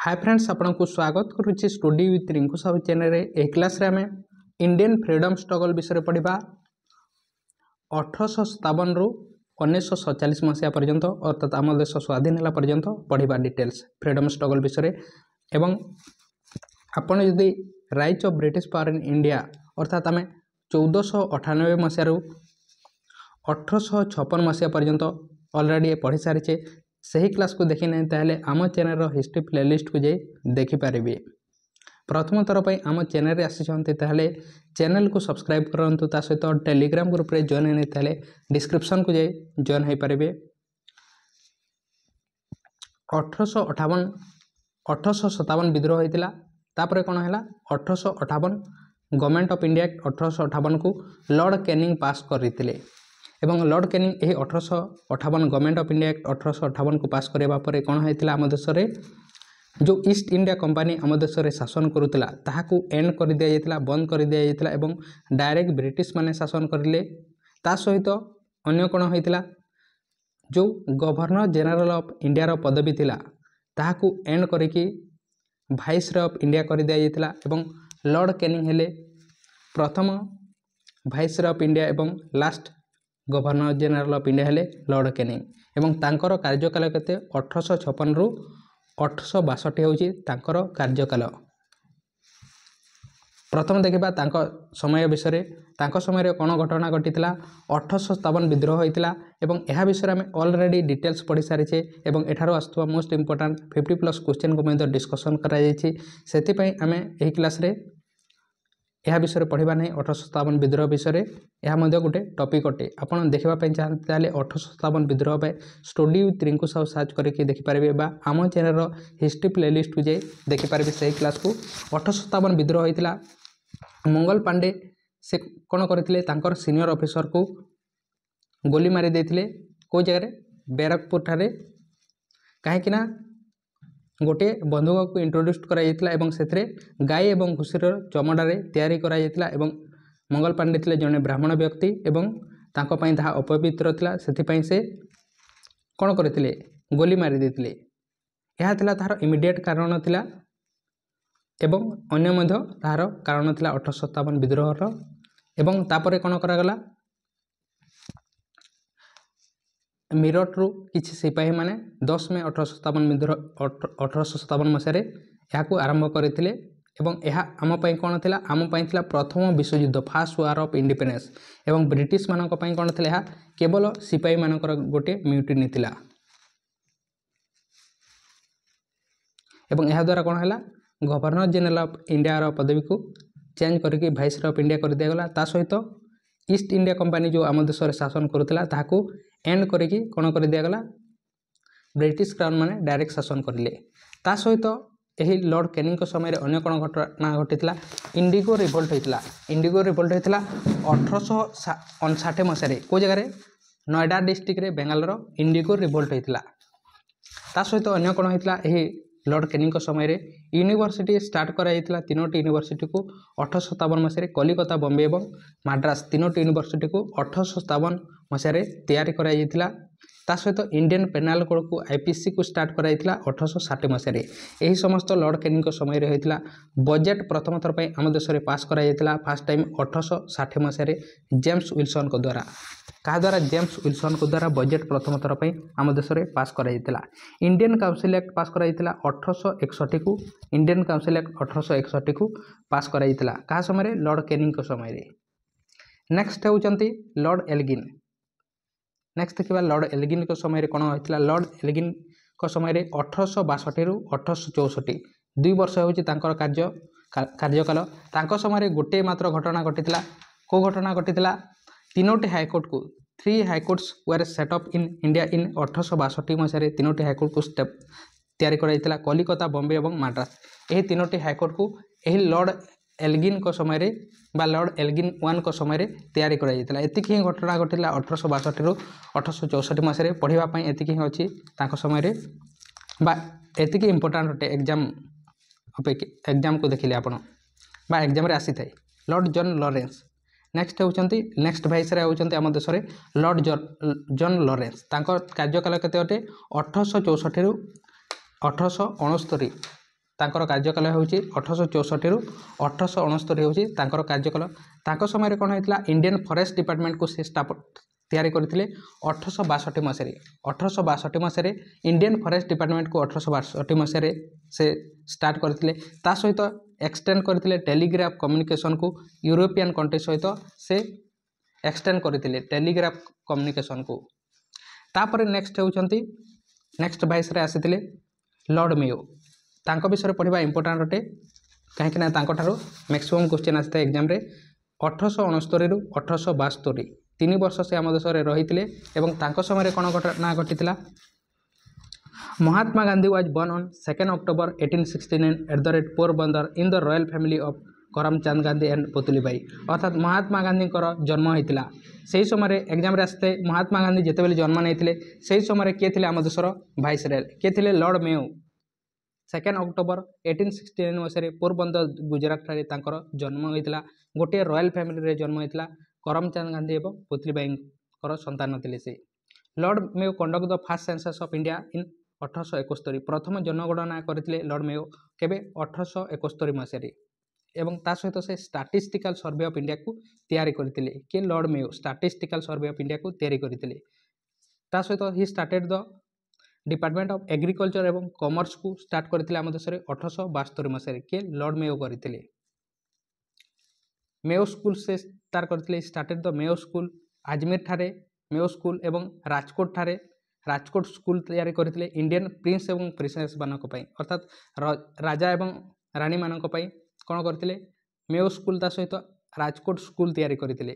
हाय friends आपको स्वागत करुच्ची study with Rinku Sahu channel रे। एक क्लास रे आम इंडियन फ्रीडम स्ट्रगल विषय पढ़ा 1857 रु 1947 मसीहा पर्यंत अर्थात आम देश स्वाधीन है पर्यंत पढ़ा डिटेल्स फ्रीडम स्ट्रगल विषय एवं आपण यदि rights of British power in India अर्थात आम 1498 मसीह 1856 मसीहा पर्यंत ऑलरेडी पढ़ी सारी सही क्लास को देखी ना ताहले आम चैनल हिस्ट्री प्लेलिस्ट को जाई देखिपारे। प्रथम थर पर आम चैनल आसी ताहले चैनल को सब्सक्राइब करंतु ता सहित टेलीग्राम ग्रुप रे जॉइन होने ताहले डिस्क्रिप्शन को जाई जॉइन हो पारे। 1857 विद्रोह होता तापर कौन है 1858 गवर्नमेंट ऑफ इंडिया एक्ट 1858 को लॉर्ड कैनिंग पास करते एवं लॉर्ड कैनिंग यही 1858 गवर्नमेंट ऑफ इंडिया एक्ट 1858 को पास करने पर कौन होता आम देश जो ईस्ट इंडिया कंपनी आम देश शासन करुला ताहाकू एंड कर दि जाइए बंद कर दि जाइए एवं डायरेक्ट ब्रिटिश माने शासन करले। ता सहित अन्य कौन होता जो गवर्नर जनरल ऑफ इंडिया रो पदवी थिला ताहाकू एंड करिकी वाइसरॉय ऑफ इंडिया कर दि जाइए एवं लॉर्ड कैनिंग हेले प्रथम वाइसरॉय ऑफ इंडिया एवं last governor general of India हेले लॉर्ड कैनिंग एवं तांकर कार्यकाल केते 1856 रु 1862 होची तांकर कार्यकाल। प्रथम देखिबा तांको समय विषय तांको समय कौन घटना घटीला 1857 विद्रोह होता एवं यह विषय में ऑलरेडी डिटेल्स पढ़ी सारी एवं एठारो आसुवा मोस्ट इंपोर्टेंट 50+ क्वेश्चन को मैं डिस्कसन कराई से आम यही क्लास रे यह विषय पढ़ा नहीं 1857 विद्रोह विषय यह गोटे टॉपिक अटे। आपन देखा चाहते 1857 विद्रोह पे study with Rinku Sahu search करके देखिपारे आम चैनल हिस्ट्री प्लेलिस्ट को जाई देखिपारे सही क्लास को। 1857 विद्रोह होता मंगल पांडे से कौन करते सीनियर ऑफिसर को गोली मारी देते कौ जगह बैरकपुर ठारे कहीं गोटे बंधुक को इंट्रोड्यूस कराइला से गाई और घुषीर चमड़े तैयारी कराइला एवं मंगल पांडे थे जड़े ब्राह्मण व्यक्ति एवं तांको ताहा अपवित्र था से कौन करते गोली मारी देते यह तार इमिडिएट कारण थिला एवं अन्य तार कारण थिला 1857 विद्रोहर एवं तापर कौन करागला मीरठ रु किसी सिपाही माने 10 मई 1857 विद्रोह 1857 मसीह यहाँ आरंभ करते एवं यह आम कौन थिला आम थिला प्रथम विश्वयुद्ध फास्ट वार ऑफ इंडिपेंडेंस एवं ब्रिटिश मानक कौन थिला यह केवल सिपाही मानकर गोटे म्यूटिनी थिला एवं यह द्वारा कौन है गवर्नर जनरल ऑफ इंडिया रो पदवी को चेंज करके वाइसरॉय ऑफ इंडिया कर दिया गला। ता सहित ईस्ट इंडिया कंपनी जो आम देश शासन करुला ताहाकू एंड करके कौन कर दिया गला ब्रिटिश क्राउन माने डायरेक्ट शासन करले। ता सहित यही लॉर्ड कैनिंग समय अन्य कौन घटना घटीला इंडिगो रिवोल्ट होता। इंडिगो रिवोल्ट होता 1859 मसीह कौ जगह नोएडा डिस्ट्रिक्ट रे बेंगालोर इंडिगो रिवोल्ट होता। ता सहित अन्य कौन होता यही लॉर्ड कैनिंग समय यूनिवर्सिटी स्टार्ट कराइला 3टी यूनिवर्सिटी को 1857 मसीह कलिकता बॉम्बे और मद्रास 3टी यूनिवर्सिटी को 1857 मसीह तैयारी कराइला। ता सहित इंडियन पेनाल कोड को आईपीसी को स्टार्ट कराइला 1860 मसीह यही समस्त लॉर्ड कैनिंग समय होता। बजेट प्रथम थर पर आम देश पास कराइला फास्ट टाइम 1860 मसीह जेम्स विल्सन को द्वारा क्या द्वारा जेम्स विल्सन को द्वारा बजेट प्रथम थर पर आम देश पास कराइला। इंडियन काउंसिल एक्ट पास कराइला 1861 को इंडियन काउंसिल एक्ट 1861 को पास कराइला क्या समय लॉर्ड कैनिंग समय। नेक्स्ट होउचंती लॉर्ड एल्गिन। नेक्स्ट देखा लॉर्ड एल्गिन को समय कौन होता लॉर्ड एल्गिन को समय 1862 रु 1864 2 वर्ष होची कार्यकाल। तांको समय गोटे मात्र घटना घटीला को घटना घटीला 3टी हाईकोर्ट को 3 high courts were set up in India in 1862 मसीह 3टी हाईकोर्ट को स्टेप तैयारी कराइला कलिकता बॉम्बे और मद्रास यही 3टी हाईकोर्ट को यही लॉर्ड एल्गिन को समय लॉर्ड एल्गिन 1 को समय तैयारी कराइला। एतिक ही घटना घटीला 1862 रु 1864 मसीह पढ़ापी एतिक ही अच्छी समय एतिक इंपोर्टाट अटे एग्जाम को देखिले आपण एग्जाम आसी थाए लॉर्ड जॉन लॉरेंस। नेक्स्ट होउचंती नेक्स्ट वाइसरॉय होउचंती आम देश लॉर्ड जॉन लॉरेंस तांको कार्यकाल केते अटे 1864 रु 1869 तांकर कार्यकाल होउची 1864 रु 1869 होउची तांकर कार्यकाल। तांको समय रे कोन होइतला इंडियन फॉरेस्ट डिपार्टमेंट को से स्टाफ तैयारी करथिले 1862 मसिया रे। 1862 मसिया रे इंडियन फॉरेस्ट डिपार्टमेंट को 1862 मसिया रे से स्टार्ट करथिले। ता सहित एक्सटेंड करथिले टेलीग्राफ कम्युनिकेशन को यूरोपियन कंट्री सहित से एक्सटेंड करथिले टेलीग्राफ कम्युनिकेशन को। तापर नेक्स्ट होउचंती नेक्स्ट वाइस रे आसीथिले लॉर्ड मेयो। तांको विषय पढ़ा इंपोर्टाट अटे कहीं तांको मैक्सिमम क्वेश्चन आसी एग्जाम रे 1869 रु 1872 3 वर्ष से आम देश में रही थे। समय कौन घटना घटी Mahatma Gandhi was born on 2 October 1869 at the rate Porbandar in the royal family of Karamchand Gandhi and Putlibai. अर्थात महात्मा गांधी जन्म होता से समय एग्जाम आसते महात्मा गांधी जितेबाला जन्म नहीं से समय किए थे आम देशर भाइसरॉय किए थे लॉर्ड मेयो। 2 अक्टोबर 1869 मसीह पोरबंदर गुजरात ठारे तांकर जन्म होता। गोटे रॉयल फैमिली रे जन्म होता करमचंद गांधी एवं पुतलीबाई संतान थे से। Lord Mayo conduct the first census of India इन 1871 प्रथम जनगणना करथिले लॉर्ड मेयो केबे 1871 मसीह एवं ता सहित से स्टैटिस्टिकल सर्वे ऑफ इंडिया को तैयारी करथिले के Lord Mayo statistical survey of India को तैयारी करथिले। ता सहित he started the department of agriculture एवं कॉमर्स को स्टार्ट करथिले आम देश में 1872 मसीह के लॉर्ड मेयो करथिले। मेयो स्कूल से स्टार्ट करथिले started the Mayo school Ajmer ठारे मेयो स्कूल एवं राजकोट ठारे राजकोट स्कूल तैयारी करथिले इंडियन प्रिंस एवं प्रिंसेस मानक पई अर्थात राजा एवं रानी मानक पई कोन करथिले मेयो स्कूल ता सहित राजकोट स्कूल तैयारी करथिले।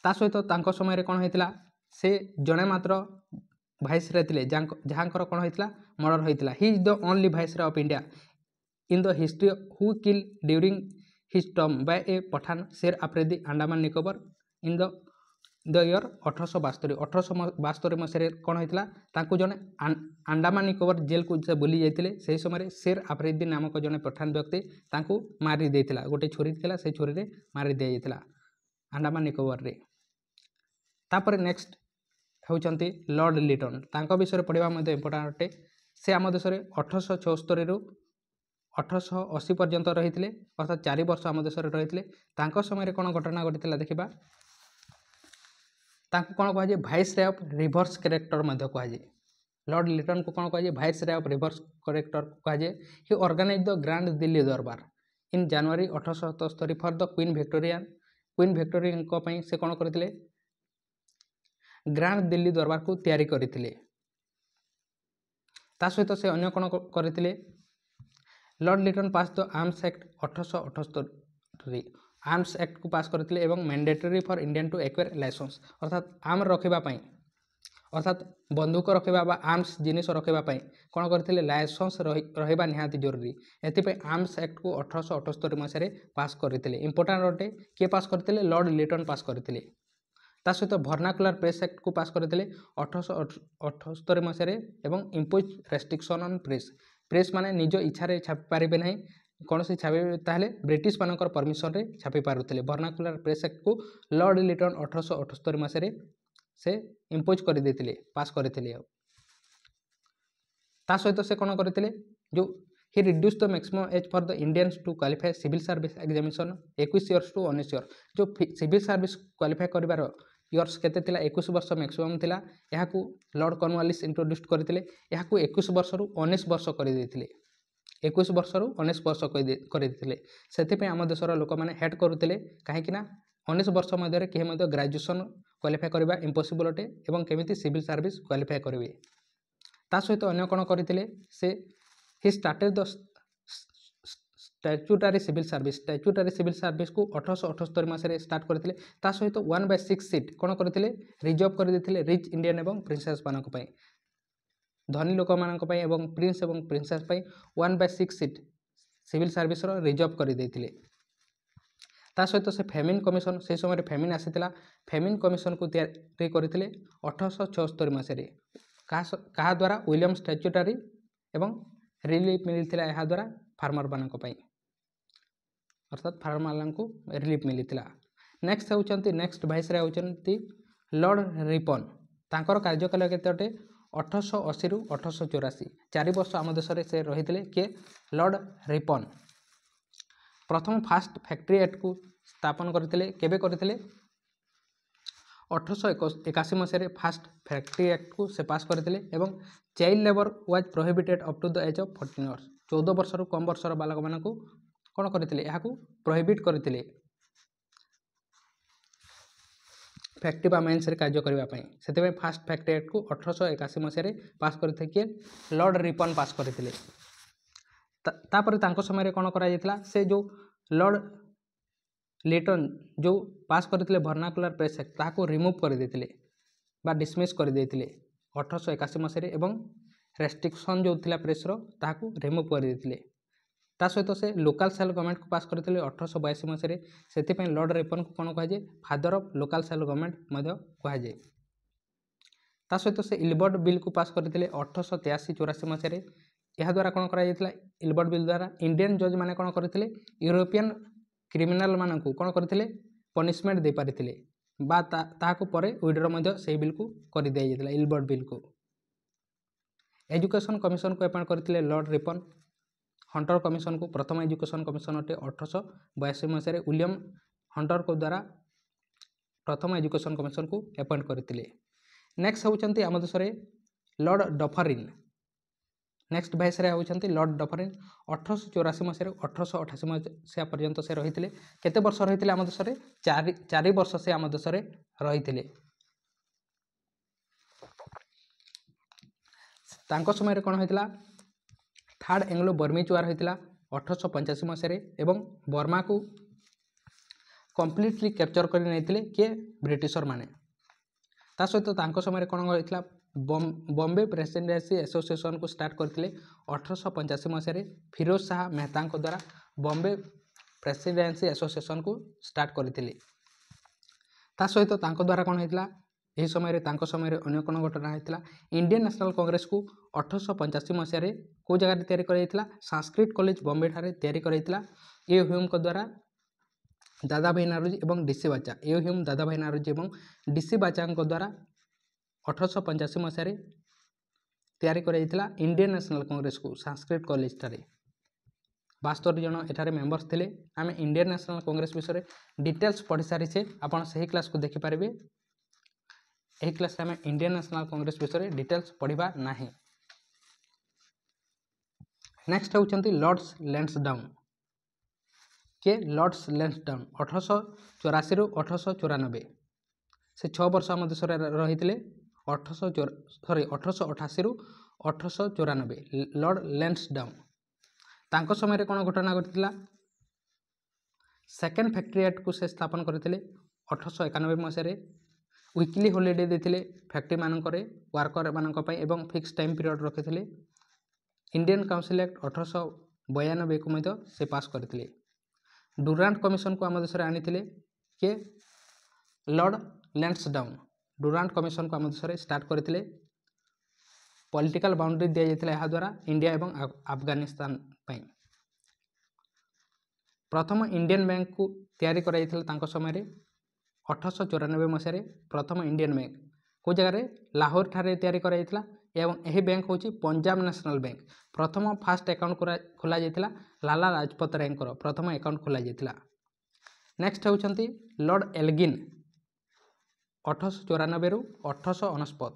ता सहित तांको समय रे कोन होइतला से जने मात्र भाइसरॉय थिले जहाँकर कोन होइतला मर्डर होइतला। He is the only viceroy of India in the history who kill during his term by a Pathan Sher Afridi Andaman Nicobar in the year 1872 मसीह कौन होता तांको जने अंडमान निकोबर जेल को से बुली जाते से समय शेर अफरीदी नामक जने पठान व्यक्ति तांको मारी देथिला गोटे छुरी थिला से छुरी रे मारी दे जाइतिला अंडमान निकोबर रे। तापर नेक्स्ट होउचंती लॉर्ड लिटन तांको विषय पढ़ा मध्य इंपोर्टेंट अटे। से आम देश में 1876 रु 1880 पर्यंत रही अर्थात 4 वर्ष आम देश में रही। तांको समय कौन घटना घटी देखा तांको कौन कहुए भाइसरॉय ऑफ रिवर्स कैरेक्टर कहुए। लॉर्ड लिटन को कौन कहुए भाइसरॉय ऑफ रिवर्स कैरेक्टर कहुए। He organize the grand Delhi Darbar in January 1877 for the Queen Victoria से कौन करथिले ग्रैंड दिल्ली दरबार को तैयारी करथिले। ता सहित से अन्य कौन करथिले Lord Lytton pass the arms act 1878 arms act को पास करथिले एवं mandatory for Indian to acquire licence अर्थात आर्म रखिबा पई अर्थात बंदूक रखिबा बा आर्म्स जिनिस रखिबा पई कोन करथिले लाइसेंस रहिबा निहाती जरूरी। एथि पे आर्म्स एक्ट को 1878 मसीह रे पास करथिले। इंपोर्टेंट अटे के पास करथिले लॉर्ड लिटन पास करथिले। ता सहित वर्नाकुलर प्रेस एक्ट को पास करथिले 1878 मसीह रे एवं इम्पोज रेस्ट्रिक्शन ऑन प्रेस माने निज इच्छा रे छापि पारिबे नहीं कौन से छापे ताहले ब्रिटिश मानकर परमिशन रे छापी पारुथिले। वर्नाकुलर प्रेस एक्ट को लॉर्ड लिटन 1878 मसीह रे से इम्पोज कर देथिले पास करथिले। ता सहित से कौन करथिले जो he reduce the maximum age for the Indians to qualify civil service examination 21 years to 19 year. जो सिविल सर्विस क्वालिफाई करिवार इयर्स केते थिला 21 वर्ष मैक्सिमम थिला याकू लॉर्ड कॉर्नवालिस इंट्रोड्यूस करथिले। याकू 21 वर्ष रु 19 वर्ष कर देथिले 21 वर्ष रु 19 वर्ष कर देथिले। सेति पे हम देशर लोक माने हेड करूथिले काहेकि ना 19 वर्ष मध्य के मध्य ग्रेजुएशन क्वालिफाई करबा इम्पॉसिबल अटे एवं केमिति सिविल सर्विस क्वालिफाई करिवे। ता सहित अन्य कोन करथिले से ही started the statutory civil service को 1878 मसीह स्टार्ट करथिले। ता सहित 1/6 सीट कोन करथिले रिजर्व कर देथिले रिच इंडियन एवं प्रिंसेस मानक पई धनी लोक मानक पई एवं प्रिंस एवं प्रिंसेस पई 1/6 सीट सिविल सर्विस रो रिजर्व कर देथिले। ता सहित से फेमिन कमिशन से समय फेमिन आसीथिला फेमिन कमिशन को तैयारी करथिले 1876 मसीह कहा द्वारा विलियम स्टैट्यूटरी एवं रिलीफ मिलथिला ଏହା द्वारा फार्मर मानक पई अर्थात फार्मर को रिलीफ मिलथिला। नेक्स्ट होचंती नेक्स्ट भाइसरॉय होचंती लॉर्ड रिपन तांकर कार्यकाल केते अटे 1880 ରୁ 1884 4 ବର୍ଷ ଆମ ଦେଶରେ ସେ ରହିଥିଲେ କିଏ ଲର୍ଡ଼ ରିପନ୍। ପ୍ରଥମ ଫାଷ୍ଟ ଫ୍ୟାକ୍ଟ୍ରି ଆକ୍ଟକୁ ସ୍ଥାପନ କରିଥିଲେ କେବେ କରିଥିଲେ 1881 ମସିହାରେ ଫାଷ୍ଟ ଫ୍ୟାକ୍ଟ୍ରି ଆକ୍ଟକୁ ସେ ପାସ୍ କରିଥିଲେ ଏବଂ child labour was prohibited up to the age of 14 years 14 ବର୍ଷରୁ କମ୍ ବର୍ଷର ବାଳକମାନଙ୍କୁ କ'ଣ କରିଥିଲେ ଏହାକୁ ପ୍ରୋହିବିଟ୍ କରିଥିଲେ ଫ୍ୟାକ୍ଟ୍ରି ବା ମାଇନ୍ସରେ କାର୍ଯ୍ୟ କରିବା ପାଇଁ। ସେଥିପାଇଁ ଫାଷ୍ଟ ଫ୍ୟାକ୍ଟ୍ରି ଆକ୍ଟକୁ 1881 ମସିହାରେ ପାସ୍ କରିଥିଲେ କିଏ ଲର୍ଡ଼ ରିପନ୍ ପାସ୍ କରିଥିଲେ। ତାପରେ ତାଙ୍କ ସମୟରେ କ'ଣ କରାଯାଇଥିଲା ସେ ଯେଉଁ ଲର୍ଡ଼ ଲିଟନ୍ ଯେଉଁ ପାସ୍ କରିଥିଲେ ଭର୍ନାକୁଲାର ପ୍ରେସ୍ ଆକ୍ଟ ତାହାକୁ ରିମୁଭ୍ କରିଦେଇଥିଲେ ବା ଡିସମିସ୍ କରିଦେଇଥିଲେ 1881 ମସିହାରେ ଏବଂ ରେଷ୍ଟ୍ରିକ୍ସନ୍ ଯେଉଁ ଥିଲା ପ୍ରେସ୍ର ତାହାକୁ ରିମୁଭ୍ କରିଦେଇଥିଲେ। ତା ସହିତ ସେ ଲୋକାଲ୍ ସେଲ୍ ଗଭର୍ଣ୍ଣମେଣ୍ଟକୁ ପାସ୍ କରିଥିଲେ 1882 ମସିହାରେ। ସେଥିପାଇଁ ଲର୍ଡ଼ ରିପନ୍କୁ କ'ଣ କୁହାଯାଏ father of local self government ମଧ୍ୟ କୁହାଯାଏ। ତା ସହିତ ସେ ଇଲବର୍ଟ ବିଲ୍କୁ ପାସ୍ କରିଥିଲେ 1883-84 ମସିହାରେ। ଏହାଦ୍ୱାରା କ'ଣ କରାଯାଇଥିଲା ଇଲବର୍ଟ ବିଲ୍ ଦ୍ୱାରା ଇଣ୍ଡିଆନ୍ ଜଜ୍ ମାନେ କ'ଣ କରିଥିଲେ ୟୁରୋପିଆନ୍ କ୍ରିମିନାଲ ମାନଙ୍କୁ କ'ଣ କରିଥିଲେ ପନିସମେଣ୍ଟ ଦେଇପାରିଥିଲେ ବା ତାହାକୁ ପରେ ୱିଡ୍ର ମଧ୍ୟ ସେହି ବିଲ୍କୁ କରିଦିଆଯାଇଥିଲା ଇଲବର୍ଟ ବିଲ୍କୁ। ଏଜୁକେସନ୍ କମିଶନକୁ ଆପଏଣ୍ଟ କରିଥିଲେ ଲର୍ଡ଼ ରିପନ୍। ହଣ୍ଟର କମିଶନକୁ ପ୍ରଥମ ଏଜୁକେସନ୍ କମିଶନ ଅଟେ 1882 ମସିହାରେ ୱିଲିୟମ୍ ହଣ୍ଟରଙ୍କ ଦ୍ୱାରା ପ୍ରଥମ ଏଜୁକେସନ୍ କମିଶନକୁ ଆପଏଣ୍ଟ କରିଥିଲେ। ନେକ୍ସଟ ହେଉଛନ୍ତି ଆମ ଦେଶରେ ଲର୍ଡ଼ ଡଫରିନ୍। ନେକ୍ସଟ ଭାଇସରୟ ହେଉଛନ୍ତି ଲର୍ଡ଼ ଡଫରିନ୍ 1884 ମସିହାରୁ 1888 ମସିହା ପର୍ଯ୍ୟନ୍ତ ସେ ରହିଥିଲେ। କେତେ ବର୍ଷ ରହିଥିଲେ ଆମ ଦେଶରେ 4 ବର୍ଷ ସେ ଆମ ଦେଶରେ ରହିଥିଲେ। ତାଙ୍କ ସମୟରେ କ'ଣ ହୋଇଥିଲା ଥାର୍ଡ଼ ଏଙ୍ଗ୍ଲୋ ବର୍ମିଜ୍ ୱାର୍ ହୋଇଥିଲା 1885 ମସିହାରେ ଏବଂ ବର୍ମାକୁ କମ୍ପ୍ଲିଟଲି କ୍ୟାପଚର କରି ନେଇଥିଲେ କିଏ ବ୍ରିଟିଶର ମାନେ। ତା ସହିତ ତାଙ୍କ ସମୟରେ କ'ଣ ହୋଇଥିଲା ବମ୍ବେ ପ୍ରେସିଡେନ୍ସି ଆସୋସିଏସନକୁ ଷ୍ଟାର୍ଟ କରିଥିଲେ 1885 ମସିହାରେ ଫିରୋଜ ଶାହ ମେହତାଙ୍କ ଦ୍ୱାରା ବମ୍ବେ ପ୍ରେସିଡେନ୍ସି ଆସୋସିଏସନକୁ ଷ୍ଟାର୍ଟ କରିଥିଲେ। ତା ସହିତ ତାଙ୍କ ଦ୍ୱାରା କ'ଣ ହେଇଥିଲା ଏହି ସମୟରେ ତାଙ୍କ ସମୟରେ ଅନ୍ୟ କ'ଣ ଘଟଣା ହୋଇଥିଲା ଇଣ୍ଡିଆନ୍ ନ୍ୟାସନାଲ୍ କଂଗ୍ରେସକୁ 1885 ମସିହାରେ କେଉଁ ଜାଗାରେ ତିଆରି କରାଯାଇଥିଲା ସାଂସ୍କ୍ରିଟ କଲେଜ ବମ୍ବେ ଠାରେ ତିଆରି କରାଯାଇଥିଲା ଏ ହ୍ୟୁମଙ୍କ ଦ୍ୱାରା ଦାଦାଭାଇ ନାରୋଜି ଏବଂ ଡିସି ବାଚା ଏ ହ୍ୟୁମ ଦାଦାଭାଇ ନାରୋଜି ଏବଂ ଡିସି ବାଚାଙ୍କ ଦ୍ୱାରା 1885 ମସିହାରେ ତିଆରି କରାଯାଇଥିଲା ଇଣ୍ଡିଆନ୍ ନ୍ୟାସନାଲ୍ କଂଗ୍ରେସକୁ ସାଂସ୍କ୍ରିଟ କଲେଜ ଠାରେ। 72 ଜଣ ଏଠାରେ ମେମ୍ବର୍ସ ଥିଲେ। ଆମେ ଇଣ୍ଡିଆନ୍ ନ୍ୟାସନାଲ୍ କଂଗ୍ରେସ ବିଷୟରେ ଡିଟେଲ୍ସ ପଢ଼ି ସାରିଛେ ଆପଣ ସେହି କ୍ଲାସ୍କୁ ଦେଖିପାରିବେ। ଏହି କ୍ଲାସ୍ରେ ଆମେ ଇଣ୍ଡିଆନ୍ ନ୍ୟାସନାଲ୍ କଂଗ୍ରେସ ବିଷୟରେ ଡିଟେଲ୍ସ ପଢ଼ିବା ନାହିଁ। ନେକ୍ସଟ ହେଉଛନ୍ତି ଲର୍ଡ଼ସ୍ ଲ୍ୟାନ୍ସଡାଉନ୍। କିଏ ଲର୍ଡ଼ସ୍ ଲ୍ୟାନ୍ସଡାଉନ୍ 1884 ରୁ 1894 ସେ 6 ବର୍ଷ ଆମ ଦେଶରେ ରହିଥିଲେ। 1888 ରୁ 1894 ଲର୍ଡ଼ ଲ୍ୟାନ୍ସଡାଉନ୍। ତାଙ୍କ ସମୟରେ କ'ଣ ଘଟଣା ଘଟିଥିଲା ସେକେଣ୍ଡ ଫ୍ୟାକ୍ଟ୍ରି ଆକ୍ଟକୁ ସେ ସ୍ଥାପନ କରିଥିଲେ 1891 ମସିହାରେ। ୱିକଲି ହଲିଡେ ଦେଇଥିଲେ ଫ୍ୟାକ୍ଟ୍ରି ମାନଙ୍କରେ ୱାର୍କର ମାନଙ୍କ ପାଇଁ ଏବଂ ଫିକ୍ସ ଟାଇମ୍ ପିରିୟଡ଼ ରଖିଥିଲେ। ଇଣ୍ଡିଆନ୍ କାଉନସିଲ୍ ଆକ୍ଟ 1892କୁ ମଧ୍ୟ ସେ ପାସ୍ କରିଥିଲେ। ଡୁରାଣ୍ଟ କମିଶନକୁ ଆମ ଦେଶରେ ଆଣିଥିଲେ କିଏ ଲର୍ଡ଼ ଲ୍ୟାନ୍ସଡାଉନ୍। ଡୁରାଣ୍ଟ କମିଶନକୁ ଆମ ଦେଶରେ ଷ୍ଟାର୍ଟ କରିଥିଲେ। ପଲିଟିକାଲ ବାଉଣ୍ଡରୀ ଦିଆଯାଇଥିଲା ଏହାଦ୍ୱାରା ଇଣ୍ଡିଆ ଏବଂ ଆଫଗାନିସ୍ତାନ ପାଇଁ। ପ୍ରଥମ ଇଣ୍ଡିଆନ୍ ବ୍ୟାଙ୍କକୁ ତିଆରି କରାଯାଇଥିଲା ତାଙ୍କ ସମୟରେ 1894 ମସିହାରେ। ପ୍ରଥମ ଇଣ୍ଡିଆନ୍ ବ୍ୟାଙ୍କ କେଉଁ ଜାଗାରେ ଲାହୋର ଠାରେ ତିଆରି କରାଯାଇଥିଲା ଏବଂ ଏହି ବ୍ୟାଙ୍କ ହେଉଛି ପଞ୍ଜାବ ନ୍ୟାସନାଲ୍ ବ୍ୟାଙ୍କ। ପ୍ରଥମ ଫାଷ୍ଟ ଆକାଉଣ୍ଟ ଖୋଲାଯାଇଥିଲା ଲାଲା ଲାଜପତ ରାୟଙ୍କର ପ୍ରଥମ ଆକାଉଣ୍ଟ ଖୋଲାଯାଇଥିଲା। ନେକ୍ସଟ ହେଉଛନ୍ତି ଲର୍ଡ଼ ଏଲଗିନ୍ 1894 ରୁ 1899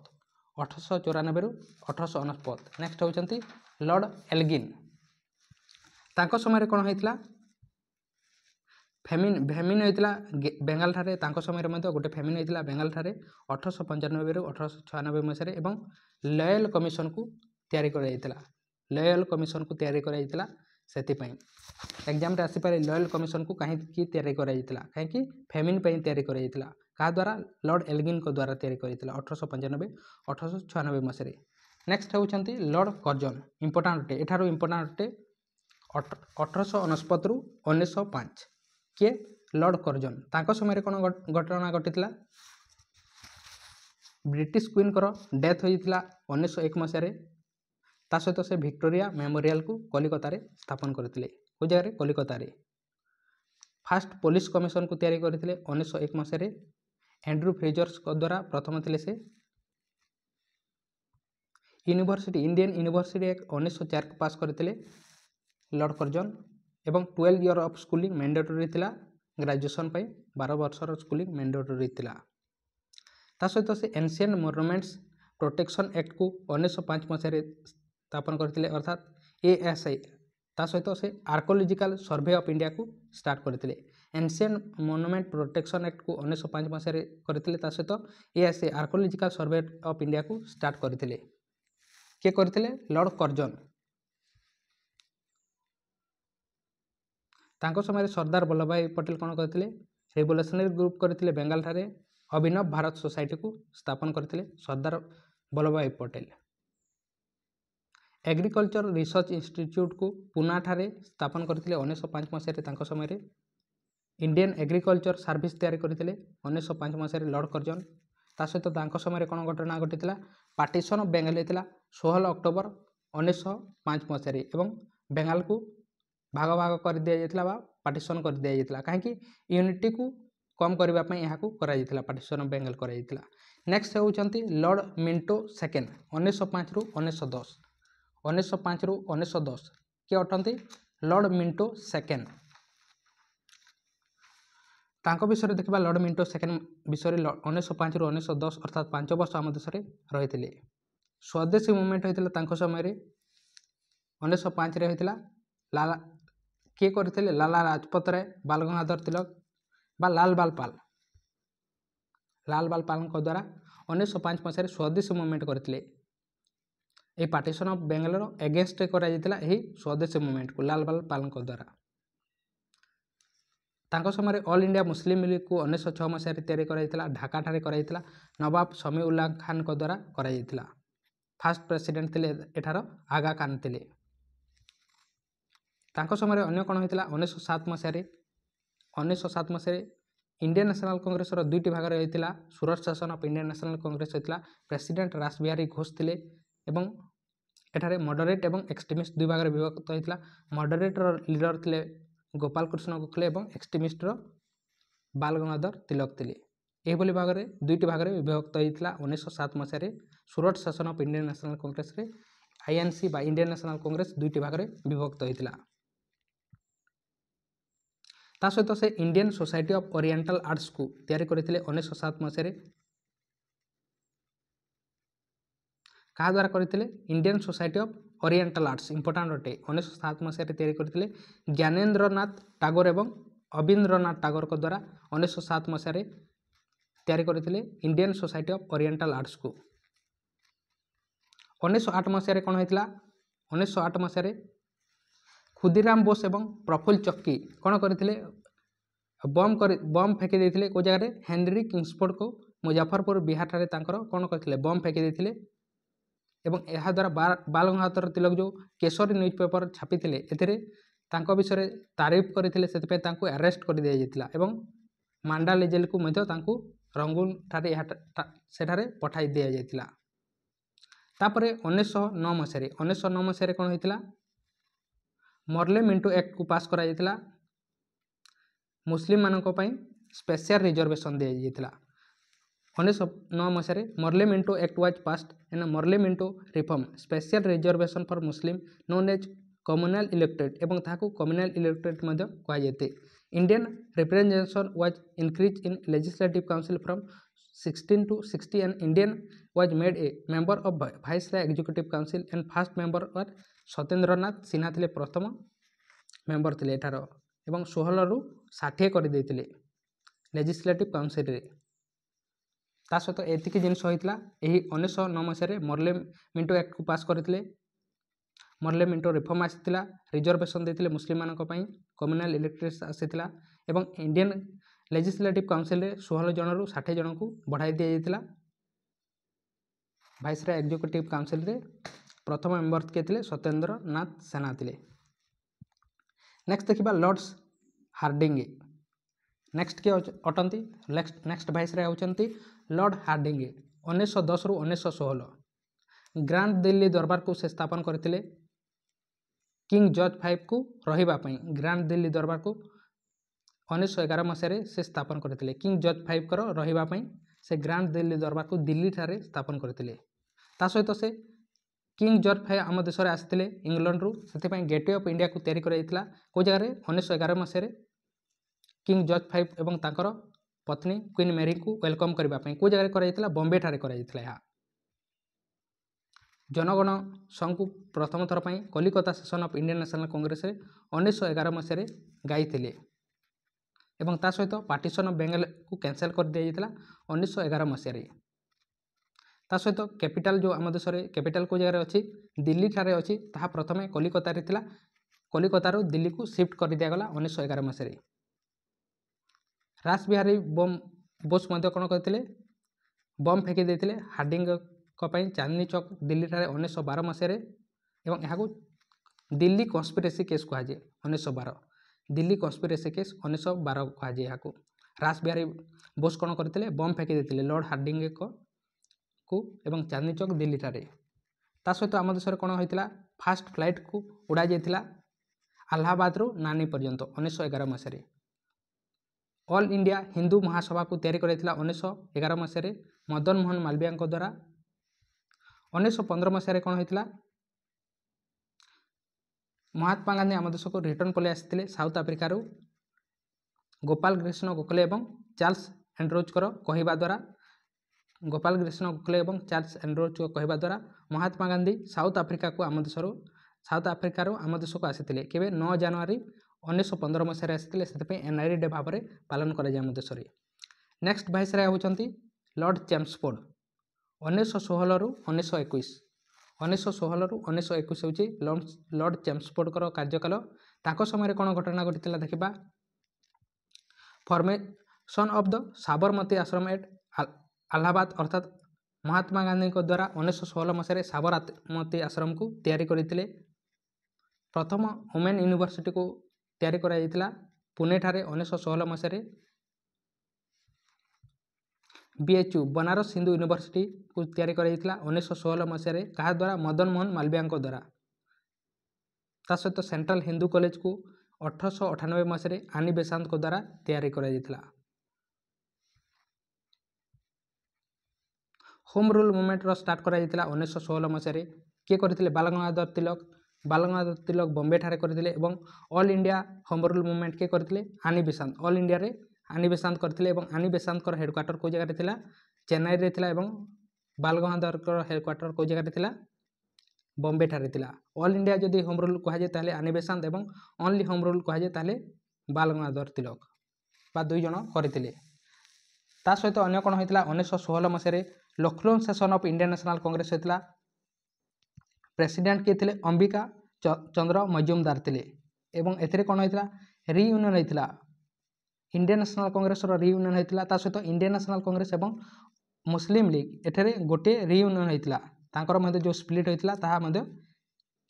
1894 ରୁ 1899। ନେକ୍ସଟ ହେଉଛନ୍ତି ଲର୍ଡ଼ ଏଲଗିନ୍। ତାଙ୍କ ସମୟରେ କ'ଣ ହୋଇଥିଲା ଫେମିନ୍ ହୋଇଥିଲା ବେଙ୍ଗାଲ ଠାରେ। ତାଙ୍କ ସମୟରେ ମଧ୍ୟ ଗୋଟେ ଫେମିନ୍ ହୋଇଥିଲା ବେଙ୍ଗାଲ ଠାରେ 1895 ରୁ 1896 ମସିହାରେ ଏବଂ ଲୟଲ କମିଶନକୁ ତିଆରି କରାଯାଇଥିଲା। ଲୟଲ କମିଶନକୁ ତିଆରି କରାଯାଇଥିଲା ସେଥିପାଇଁ ଏକ୍ଜାମରେ ଆସିପାରେ ଲୟଲ କମିଶନକୁ କାହିଁକି ତିଆରି କରାଯାଇଥିଲା କାହିଁକି ଫେମିନ୍ ପାଇଁ ତିଆରି କରାଯାଇଥିଲା କାହା ଦ୍ୱାରା ଲର୍ଡ଼ ଏଲଗିନ୍ଙ୍କ ଦ୍ୱାରା ତିଆରି କରାଯାଇଥିଲା 1895 1896 ମସିହାରେ। ନେକ୍ସଟ ହେଉଛନ୍ତି ଲର୍ଡ଼ କର୍ଜନ ଇମ୍ପୋର୍ଟାଣ୍ଟ ଅଟେ ଏଠାରୁ ଇମ୍ପୋର୍ଟାଣ୍ଟ ଅଟେ 1869 ରୁ 1905 କିଏ ଲର୍ଡ଼ କର୍ଜନ। ତାଙ୍କ ସମୟରେ କ'ଣ ଘଟଣା ଘଟିଥିଲା ବ୍ରିଟିଶ କୁଇନ୍ଙ୍କର ଡେଥ୍ ହୋଇଥିଲା 1901 ମସିହାରେ। ତା ସହିତ ସେ ଭିକ୍ଟୋରିଆ ମେମୋରିଆଲକୁ କଲିକତାରେ ସ୍ଥାପନ କରିଥିଲେ କେଉଁ ଜାଗାରେ କଲିକତାରେ। ଫାଷ୍ଟ ପୋଲିସ କମିଶନକୁ ତିଆରି କରିଥିଲେ 1901 ମସିହାରେ। ଆଣ୍ଡ୍ରୁ ଫ୍ରେଜର୍ସଙ୍କ ଦ୍ୱାରା ପ୍ରଥମ ଥିଲେ ସେ। यूनिवर्सिटी इंडियन यूनिवर्सिटी एक्ट 1904 को पास करते लॉर्ड कर्जन एवं 12 इयर ऑफ स्कूलिंग मैंडेटरी थिला ग्रेजुएशन 12 वर्षर स्कूलिंग मैंडेटरी थिला। ता सहित से एनशिएंट मॉन्यूमेंट्स प्रोटेक्शन एक्ट को 1905 मसीह स्थापन करते अर्थात ASI। ता सहित से आर्कोलॉजिकल सर्वे ऑफ इंडिया को स्टार्ट करते। एनशिएंट मॉन्यूमेंट प्रोटेक्शन एक्ट को 1905 मसीह करते सहित ASI archaeological survey of India को स्टार्ट करते। किए करते लॉर्ड कर्जन। तांको समय सरदार वल्लभ भाई पटेल कौन करते रिवोल्यूशनरी ग्रुप करते बेंगाल ठारे अभिनव भारत सोसाइटी को स्थापन करते सरदार वल्लभ भाई पटेल। एग्रीकल्चर रिसर्च इंस्टीट्यूट को पुना ठारे स्थापन करते 1905 मसीह समय इंडियन एग्रीकल्चर सर्विस तैयारी करते 1905 मसीह लॉर्ड कर्जन। ता सहित समय कौन घटना घटी पार्टीशन ऑफ बेंगाल होता 16 अक्टोबर 1905 मसीह एवं बेंगाल को भाग भाग कर दि जाता पार्टीशन कर दि जाता कहीं यूनिटी को कम करने यहाँ को पार्टीशन ऑफ बेंगाल कर। नेक्स्ट होती लॉर्ड मिंटो सेकेंड 1905 रु 1910। 1905 रु 1910 किए अटंती लॉर्ड मिंटो सेकेंड। तांको विषय देखा लॉर्ड मिंटो सेकेंड विषय 1905 रु 1910 अर्थात 5 वर्ष आम देश में रही। स्वदेशी मूवमेंट होता समय 1905 होता लाला किए करते लाला राजपत राय बाल गंगाधर तिलक बा लाल बाल पाल द्वारा 1905 मसीह स्वदेशी मूवमेंट करते। ये पार्टीशन ऑफ बेंगालोर एगेंस्ट कर स्वदेशी मूवमेंट को लाल बाल पाल द्वारा। तांको समय ऑल इंडिया मुस्लिम लीग को 1906 मसीह तैयारी कराइला ढाका ठारे कराइला नवाब समी उल्ला खान को द्वारा कराइला। फास्ट प्रेसिडेंट थे एठार आगा खान थे। तांको समय अन्य कौन होता 1907 मसीह इंडियन नेशनल कांग्रेस दुईटी भाग होता Surat session of Indian National Congress होता प्रेसिडेंट रासबिहारी घोष थे एवं एठारे मॉडरेट एवं एक्सट्रीमिस्ट दुई भाग विभक्त होता। मॉडरेट लीडर थे गोपाल कृष्ण गोखले एवं एक्सट्रीमिस्ट बाल गंगाधर तिलक थे। यह भाग में दुईटी भाग में विभक्त होता 1907 मसीह Surat session of Indian National Congress INC बा इंडियन नेशनल कांग्रेस दुईटी भाग में विभक्त होता। ता सहित से Indian Society of Oriental Arts को तैयारी करते 1907 मसीह क्या द्वारा करते Indian Society of Oriental Arts important अटे 1907 मसीह तैयारी करते ज्ञानेन्द्रनाथ टागोर एवं अबीन्द्रनाथ टागोर को द्वारा 1907 मसीह तैयारी करते Indian Society of Oriental Arts को। 1908 मसीह कौन होता 1908 मसीह खुदीराम बोस एवं प्रफुल्ल चक्की कौन करते बम फेंकी देते को जगह हेनरी किंग्सफोर्ड को मुजफ्फरपुर बिहार ठारे कौन करते बम फेंकी देते एवं यह द्वारा बाल गंगाधर तिलक जो केसरी न्यूज पेपर छापी विषय तारीफ करते अरेस्ट कर दि जाता एवं मांडाली जेल को रंगून ठारे सेठारे पठाई दि जाता। तापर 1909 मसीह कौन होता मॉर्ले मिंटो एक्ट को पास करा जाता मुस्लिम मानक स्पेशल रिजर्वेशन दि जाता। 1909 मसीह Morley Minto Act was passed and Morley Minto reform special reservation for Muslim known as communal elected एवं ताकू कम्युनल इलेक्टेड कहुए। Indian representation was increase in legislative council from 16 to 60 and Indian was made a member of viceroy executive council and first member were Satyendranath Sinha थे प्रथम member थे एठार एवं 16 रु 60 कर देते लेजिस्लेटिव काउंसिल रे। ता सहित एतिक जिनस होता यही 1909 मसीह मॉर्ले मिंटो एक्ट को पास करते मॉर्ले मिंटो रिफॉर्म आसाला रिजर्वेशन देते मुस्लिम मानक कम्युनल इलेक्टेड आसाला एवं इंडियन लेजिस्लेटिव काउंसिल 16 जन रु 60 जन को बढ़ाई दि जाता। वाइसराय एग्जीक्यूटिव काउंसिल रे प्रथम मेंबर किए थे सत्येंद्रनाथ सिन्हा थे। नेक्स्ट देखा लॉर्ड्स हार्डिंगे। नेक्स्ट किए अटंती नेक्स्ट वाइसराय होती लॉर्ड हार्डिंगे 1910 रु 1916 ग्रांड दिल्ली दरबार को से स्थापन करते किंग जॉर्ज 5 को रही ग्रांड दिल्ली दरबार को 1911 मसीह से स्थापन करते किंग जॉर्ज 5 कर रही से ग्रांड दिल्ली दरबार को दिल्ली ठारे स्थापन करते। ता सहित से किंग जॉर्ज फाइव आम देश में आसते इंग्लैंड रू से गेटवे ऑफ इंडिया को तैयारी कराइला कौ जगह 1911 मसीह किंग जॉर्ज फाइव एवं तांकर पत्नी क्वीन मेरी को वेलकम करने कौ जगह कराइला बॉम्बे ठारे कराइला। जनगण संघ को प्रथम थर पर Kalikata session of Indian National Congress 1911 मसीह गाई एवं ता सहित पार्टीशन ऑफ बेंगल को कैंसल कर दिया जाता 1911 मसीह। ता सहित कैपिटल जो आम देश में कैपिटल को जगह अच्छी दिल्ली ठारे अच्छी ताहा प्रथमे कलिकता रे थिला कलिकतारू दिल्ली को शिफ्ट कर दिगला 1911 मसीह। रास बिहारी बोस कौन करते बम फेंकी देते हार्डिंग चांदनी चौक दिल्ली ठारे 1912 मसीह एवं यहाँ दिल्ली कन्स्पिरेसी केस कहुए 1912 दिल्ली कन्स्पिरेसी केस 1912 कहुए यहाँ रास बिहारी बोस कौन करते बम फेंकी देते लॉर्ड हार्डिंग को एवं चांदनी चौक दिल्ली ठारे। ता सहित आम देश कौन होता फास्ट फ्लाइट को उड़ा जाता आलाहाबाद रू नानी पर्यंत 1911 मसीह। ऑल इंडिया हिंदू महासभा को तैयारी कराइला 1911 मसीह मदन मोहन मालवीय द्वारा। 1915 मसीह कौन होता महात्मा गांधी आम देश को रिटर्न पलि आसते साउथ आफ्रिकार गोपाल कृष्ण गोखले और चार्ल्स एंड्रोजकर कहवा द्वारा गोपाल कृष्ण गोखले और चार्ल्स एंड्रोज कहवा द्वारा महात्मा गांधी साउथ आफ्रिका को आम देश आम देश को आसी केवे 9 जनवरी 1915 मसीह आसते से एनआईडी डे भाव में पालन कराए आम देश। नेक्स्ट भाइसराय होती लॉर्ड चेम्सफोर्ड 1916 रु 1921 1916 रु 1921 हूँ लॉर्ड चेम्सफोर्डर कार्यकाल। ताको समय कौन घटना घटी देखा फॉर्मेशन ऑफ द साबरमती आश्रम एट अलाहाबाद अर्थात महात्मा गांधी द्वारा 1916 मसीह साबरमती आश्रम को तैयारी करते प्रथम वुमेन यूनिवर्सिटी को तैयारी कराइला पुणे ठारे 1916 मसीह। BHU बनारस हिंदू यूनिवर्सिटी को तैयारी कराइला 1916 मसीह कहा द्वारा मदन मोहन मालवीय द्वारा। ता सहित सेंट्रल हिंदू कॉलेज को 1898 मसीह आनी बेसांत को द्वारा तैयारी कराइला। होम रूल मूवमेंट स्टार्ट कराइला 1916 मसीह किए करते बाल गंगाधर तिलक बॉम्बे ठारे करते all India home rule movement किए करते आनी बेसांत ऑल इंडिया रे आनी बेसांत करते आनी बेसांत हेडक्वार्टर कौ जगह थिला चेन्नई रे थिला बाल गंगाधर हेडक्वार्टर कौ जगह थिला बॉम्बे ठारे थिला। ऑल इंडिया जदि होम रूल कहुए ताले आनी बेसांत एवं ओनली होम रूल कहुए ताले बाल गंगाधर तिलक बा दुई जन करते। ता सहित अन्य कौन होता 1916 मसीह Lucknow session of Indian National Congress होता प्रेसिडेंट किए थे अंबिका चंद्र मजुमदार थे एवं एथिरे कौन होता रियूनियन होता इंडियन नेशनल कांग्रेस रियूनियन होता सहित इंडियन नेशनल कांग्रेस एवं मुस्लिम लीग एठरे गोटे रियूनियन होता जो स्प्लिट होता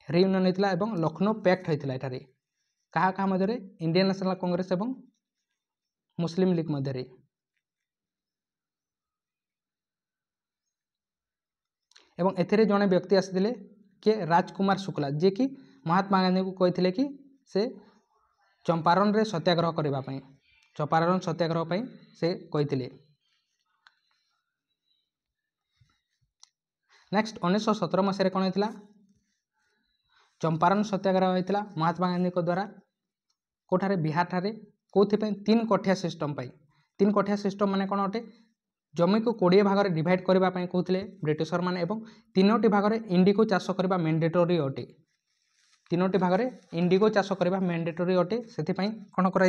रियूनियन होता एवं लखनऊ पैक्ट होता एठारे क्या मध्य इंडियन नेशनल कांग्रेस एवं मुस्लिम लीग मध्य। एवं एथिरे जड़े व्यक्ति आसते कि राजकुमार शुक्ला जे कि महात्मा गांधी को कहते कि से चंपारण रे सत्याग्रह करने चंपारण सत्याग्रह से कहते। नेक्स्ट 1917 मसीह कौन होता चंपारण सत्याग्रह होता महात्मा गांधी द्वारा कोठारे बिहार ठारे कौन 3 कठिया सिस्टम 3 कठिया सिस्टम माने कौन अटे जमी को 20 भाग में डिवाइड करने कहते ब्रिटिशर मैंने एवं 3टी भाग में इंडिगो चाष करने मैंडेटरी अटे 3टी भाग में इंडिगो चाष करने मैंडेटरी अटे से कौन कर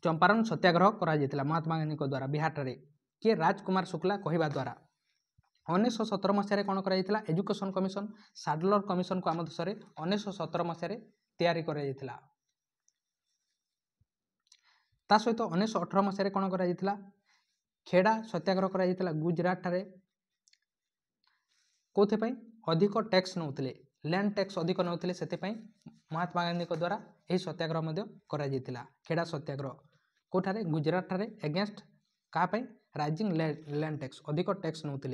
चंपारण सत्याग्रह करा महात्मा गांधी द्वारा बिहार ठारे किए राजकुमार शुक्ला कहवा द्वारा। 1917 मसीह कौन कर एजुकेशन कमिशन साडलर कमिशन को आम देश में 1917 मसीह तैयारी करा सहित 1918 मसीह कौन करा खेड़ा सत्याग्रह करा गुजरात ठारे कौन अधिक टैक्स नौते लैंड टैक्स अधिक नौते से महात्मा गांधी द्वारा यही सत्याग्रह करा खेड़ा सत्याग्रह कौठारे गुजरात ठारे एगेंस्ट क्या राइजिंग लैंड टैक्स अधिक टैक्स नौते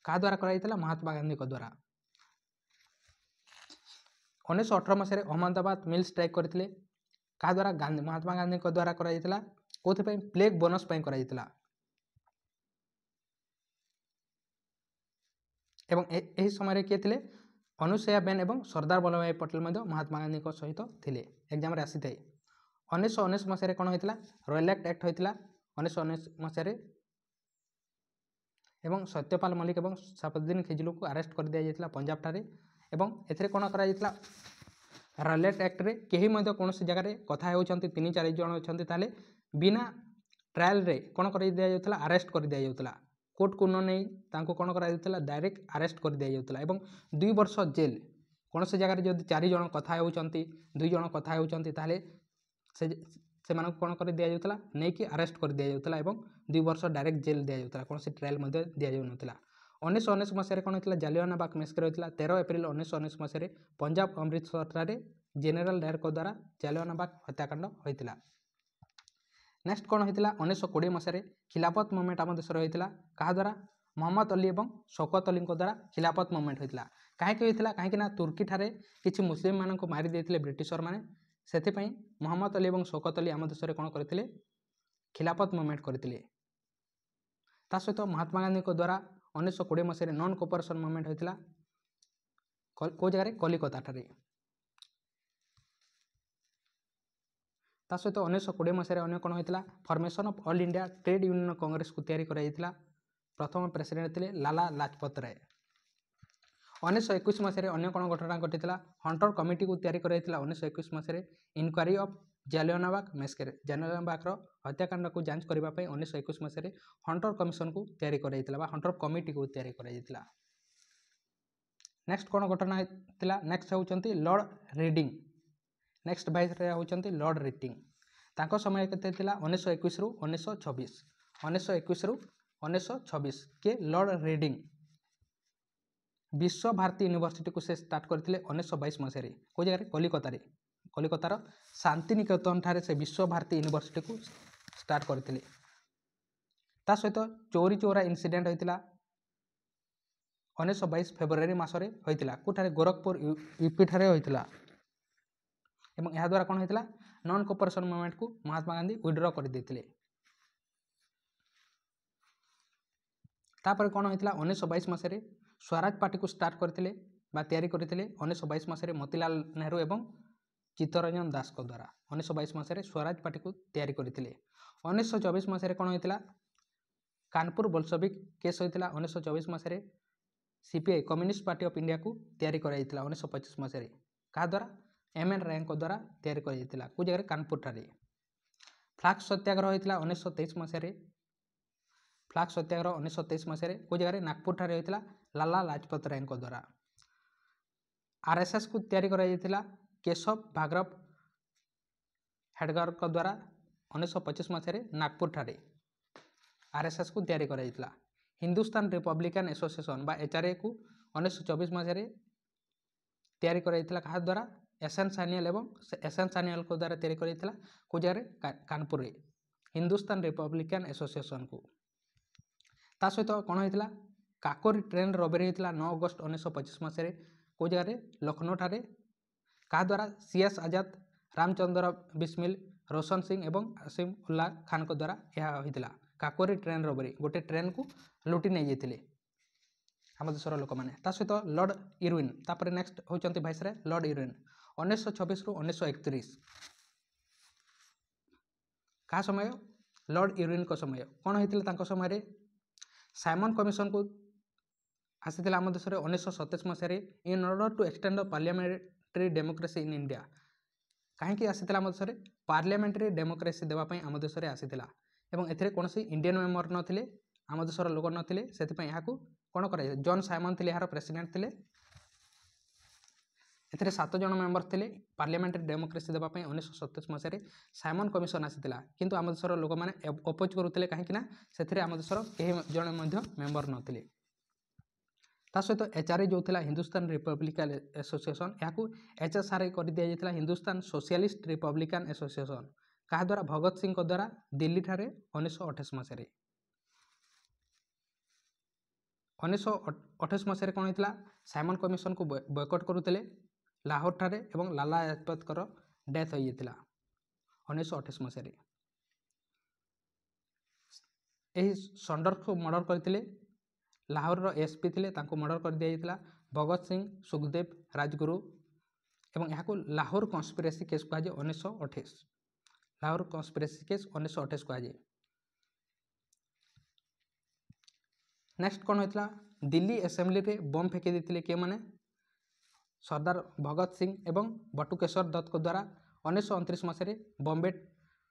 क्या द्वारा करा महात्मा गांधी द्वारा। 1918 मसीह अहमदाबाद मिल स्ट्राइक करते क्या द्वारा महात्मा गांधी द्वारा करा कोथिपाई प्लेग बोनस पाई कराइतिला एवं एही समय किए थे अनुसुया बेन एवं सरदार वल्लभ भाई पटेल महात्मा गांधी सहित थे एग्जाम आसी था 1919 मसीह कौन होता रॉयल एक्ट होता 1919 मसीह एवं सत्यपाल मल्लिक और सफदुद्दीन खिजलू को अरेस्ट कर दि जाता पंजाब ठारे एवं एथिरे कौन करा रॉयल एक्ट रे कहीं कौन जगह कथा होती 3-4 जन अच्छा बिना ट्रायल रे कौन कर दि जाता अरेस्ट कर दि जाता कोर्ट को न नहीं तांको कौन करा डायरेक्ट अरेस्ट कर दि जाता एवं 2 वर्ष जेल कौन से जगह जब 4 जन कथा होती 2 जन कथा होती से कौन कर दि जाता नहीं कि अरेस्ट कर दि जाता एवं 2 वर्ष डायरेक्ट जेल दि जाता कौन से ट्रायल दि जाता 1919 मसीह कौन होता जालियानवाला मैसकर होता 13 एप्रिल 1919 मसीह पंजाब अमृतसर जेनेल डायर द्वारा जालियानवाला हत्याकांड होता नेक्स्ट कौन होता 1920 मसीह खिलाफत मुवमेंट आम देश होता क्या द्वारा मोहम्मद अली और शौकत अली द्वारा खिलाफत मुवमेंट होता कहीं कहीं तुर्की ठारे किसी मुस्लिम मान मारी देते ब्रिटिशर मैंने से मोहम्मद अली और शौकत अली आम देश कौन करते खिलाफत मुवमेंट करते सहित महात्मा गांधी द्वारा 1920 मसीह नॉन कोऑपरेशन मुवमेंट होता कौ जगह कलिकता ठारे सहित 1920 मसीह अगर कौन होता formation of all India trade union Congress को तैयारी कराइला प्रथम प्रेसिडेंट थे लाला लाजपत राय 1921 मसीह अगर कौन घटना घटी हंटर कमिटी को तैयारी कराइला 1921 मसीह इनक्वारी ऑफ जालियानवाला मैसकर जालियानवाला हत्याकांड को जांच करने 1921 मसीह हंटर कमिशन को तैयारी कराइला हंटर कमिटी को तैयारी कराइला नेक्स्ट कौन घटना होता नेक्स्ट होती लॉर्ड रीडिंग नेक्स्ट भाइस होती लॉर्ड रीडिंग तांको समय केते 1921 रु 1926 1921 रु 1926 के लॉर्ड रीडिंग विश्व भारती यूनिवर्सिटी को से स्टार्ट करते 1922 मसीह कौ जगह कलिकतार शांतिनिकेतन ठारे से विश्व भारती यूनिवर्सिटी को स्टार्ट करते सहित चोरी चोरा इनसीडेंट होता 1922 फेब्रुआरी मसरे होता कौठारे गोरखपुर यूपी ठारे होता एवं यह द्वारा कौन होता नॉन कोऑपरेशन मूवमेंट को महात्मा गांधी विड्रॉ कर देते तापर कौन होता 1922 मसीह स्वराज पार्टी को स्टार्ट करते तैयारी करते 1922 मसीह मोतीलाल नेहरू एवं चित्तरंजन दास द्वारा 1922 मसीह स्वराज पार्टी को तैयारी करते 1924 मसीह कौन होता कानपुर बोल्शेविक केस होता 1924 मसीह CPI communist party of India को तैयारी कराइला 1925 मसीह क्या द्वारा एम.एन. राय द्वारा तैयारी कराइला कौ जगह कानपुर ठारे फ्लाक्स सत्याग्रह होता 1923 मसीह फ्लाक्स सत्याग्रह 1923 मसीह कौ जगह नागपुर ठारे होता लाला लाजपत राय द्वारा आरएसएस को तैयारी कराइला केशव भागरव हेडगर द्वारा 1925 मसीह नागपुर ठारे आरएसएस को तैयारी कराइला हिंदुस्तान रिपब्लिकन एसोसिएशन बा एचआरए को 1924 मसीह तैयारी कराइला क्या द्वारा एसएन सान्याल एवं एसएन सान्याल को द्वारा तैयारी कराइला कौ जगह कानपुर हिंदुस्तान रिपब्लिकन एसोसिएशन को सहित कौन होता काकोरी ट्रेन रबरी होता 9 अगस्त 1925 मसीह कौ जगह लखनऊ ठारे क्या द्वारा सीएस आजाद रामचंद्र बिस्मिल रोशन सिंह एवं आसिम उल्लाह खान को द्वारा यह होता काकोरी ट्रेन रबरी गोटे ट्रेन को लुटी नहीं जाते आम देशर लोक मैंने सहित लॉर्ड इरविन तापर नेक्स्ट होती भाइसराय लॉर्ड इरविन 1926 रु 1931 क्या समय लॉर्ड इरविन को समय कौन होता समय साइमन कमिशन को आसी आम देश 1927 मसीह in order to extend the parliamentary democracy in India कहीं आसी आम देश पार्लियामेंट्री डेमोक्रेसी देवाई आम देश आसीला एवं एथिरे कौन इंडियन मेंबर नथिले आम देशर लोक नथिले सेतिपई याकू कौन कर जॉन साइमन थे यार प्रेसिडेंट थे एथिरे 7 जन मेंबर थे पार्लियामेंट्री डेमोक्रेसी देवाई 1927 मसीह साइमन कमिशन आसीला किंतु आम देशर लोक मैंने अपोज करुले कहीं आम देशर कहीं जन मेंबर नथिले सहित एचआरए जो था हिंदुस्तान रिपब्लिकन एसोसिएशन यहाँ एचएसआरए कर दि जाता हिंदुस्तान सोशलिस्ट रिपब्लिकन एसोसिएशन क्या द्वारा भगत सिंह द्वारा दिल्ली ठारे 1928 मसीह 1928 मसीह कौन होता साइमन कमिशन को बॉयकट करुले लाहौर ठारे एवं लाला लाजपत डेथ हो जाता 1928 मसीह यही सन्डर को मर्डर करते लाहौर एसपी थे मर्डर कर दी जाता भगत सिंह सुखदेव राजगुरु एवं यहाँ लाहौर कन्स्पिरेसी केस कहुए 1928 लाहौर कन्स्पिरेसी केस 1928 कहुए। नेक्स्ट कौन होता दिल्ली एसेम्बली रे बम फेंकी देते किए मैंने सरदार भगत सिंह एवं बटुकेश्वर दत्त को द्वारा 1929 मसीह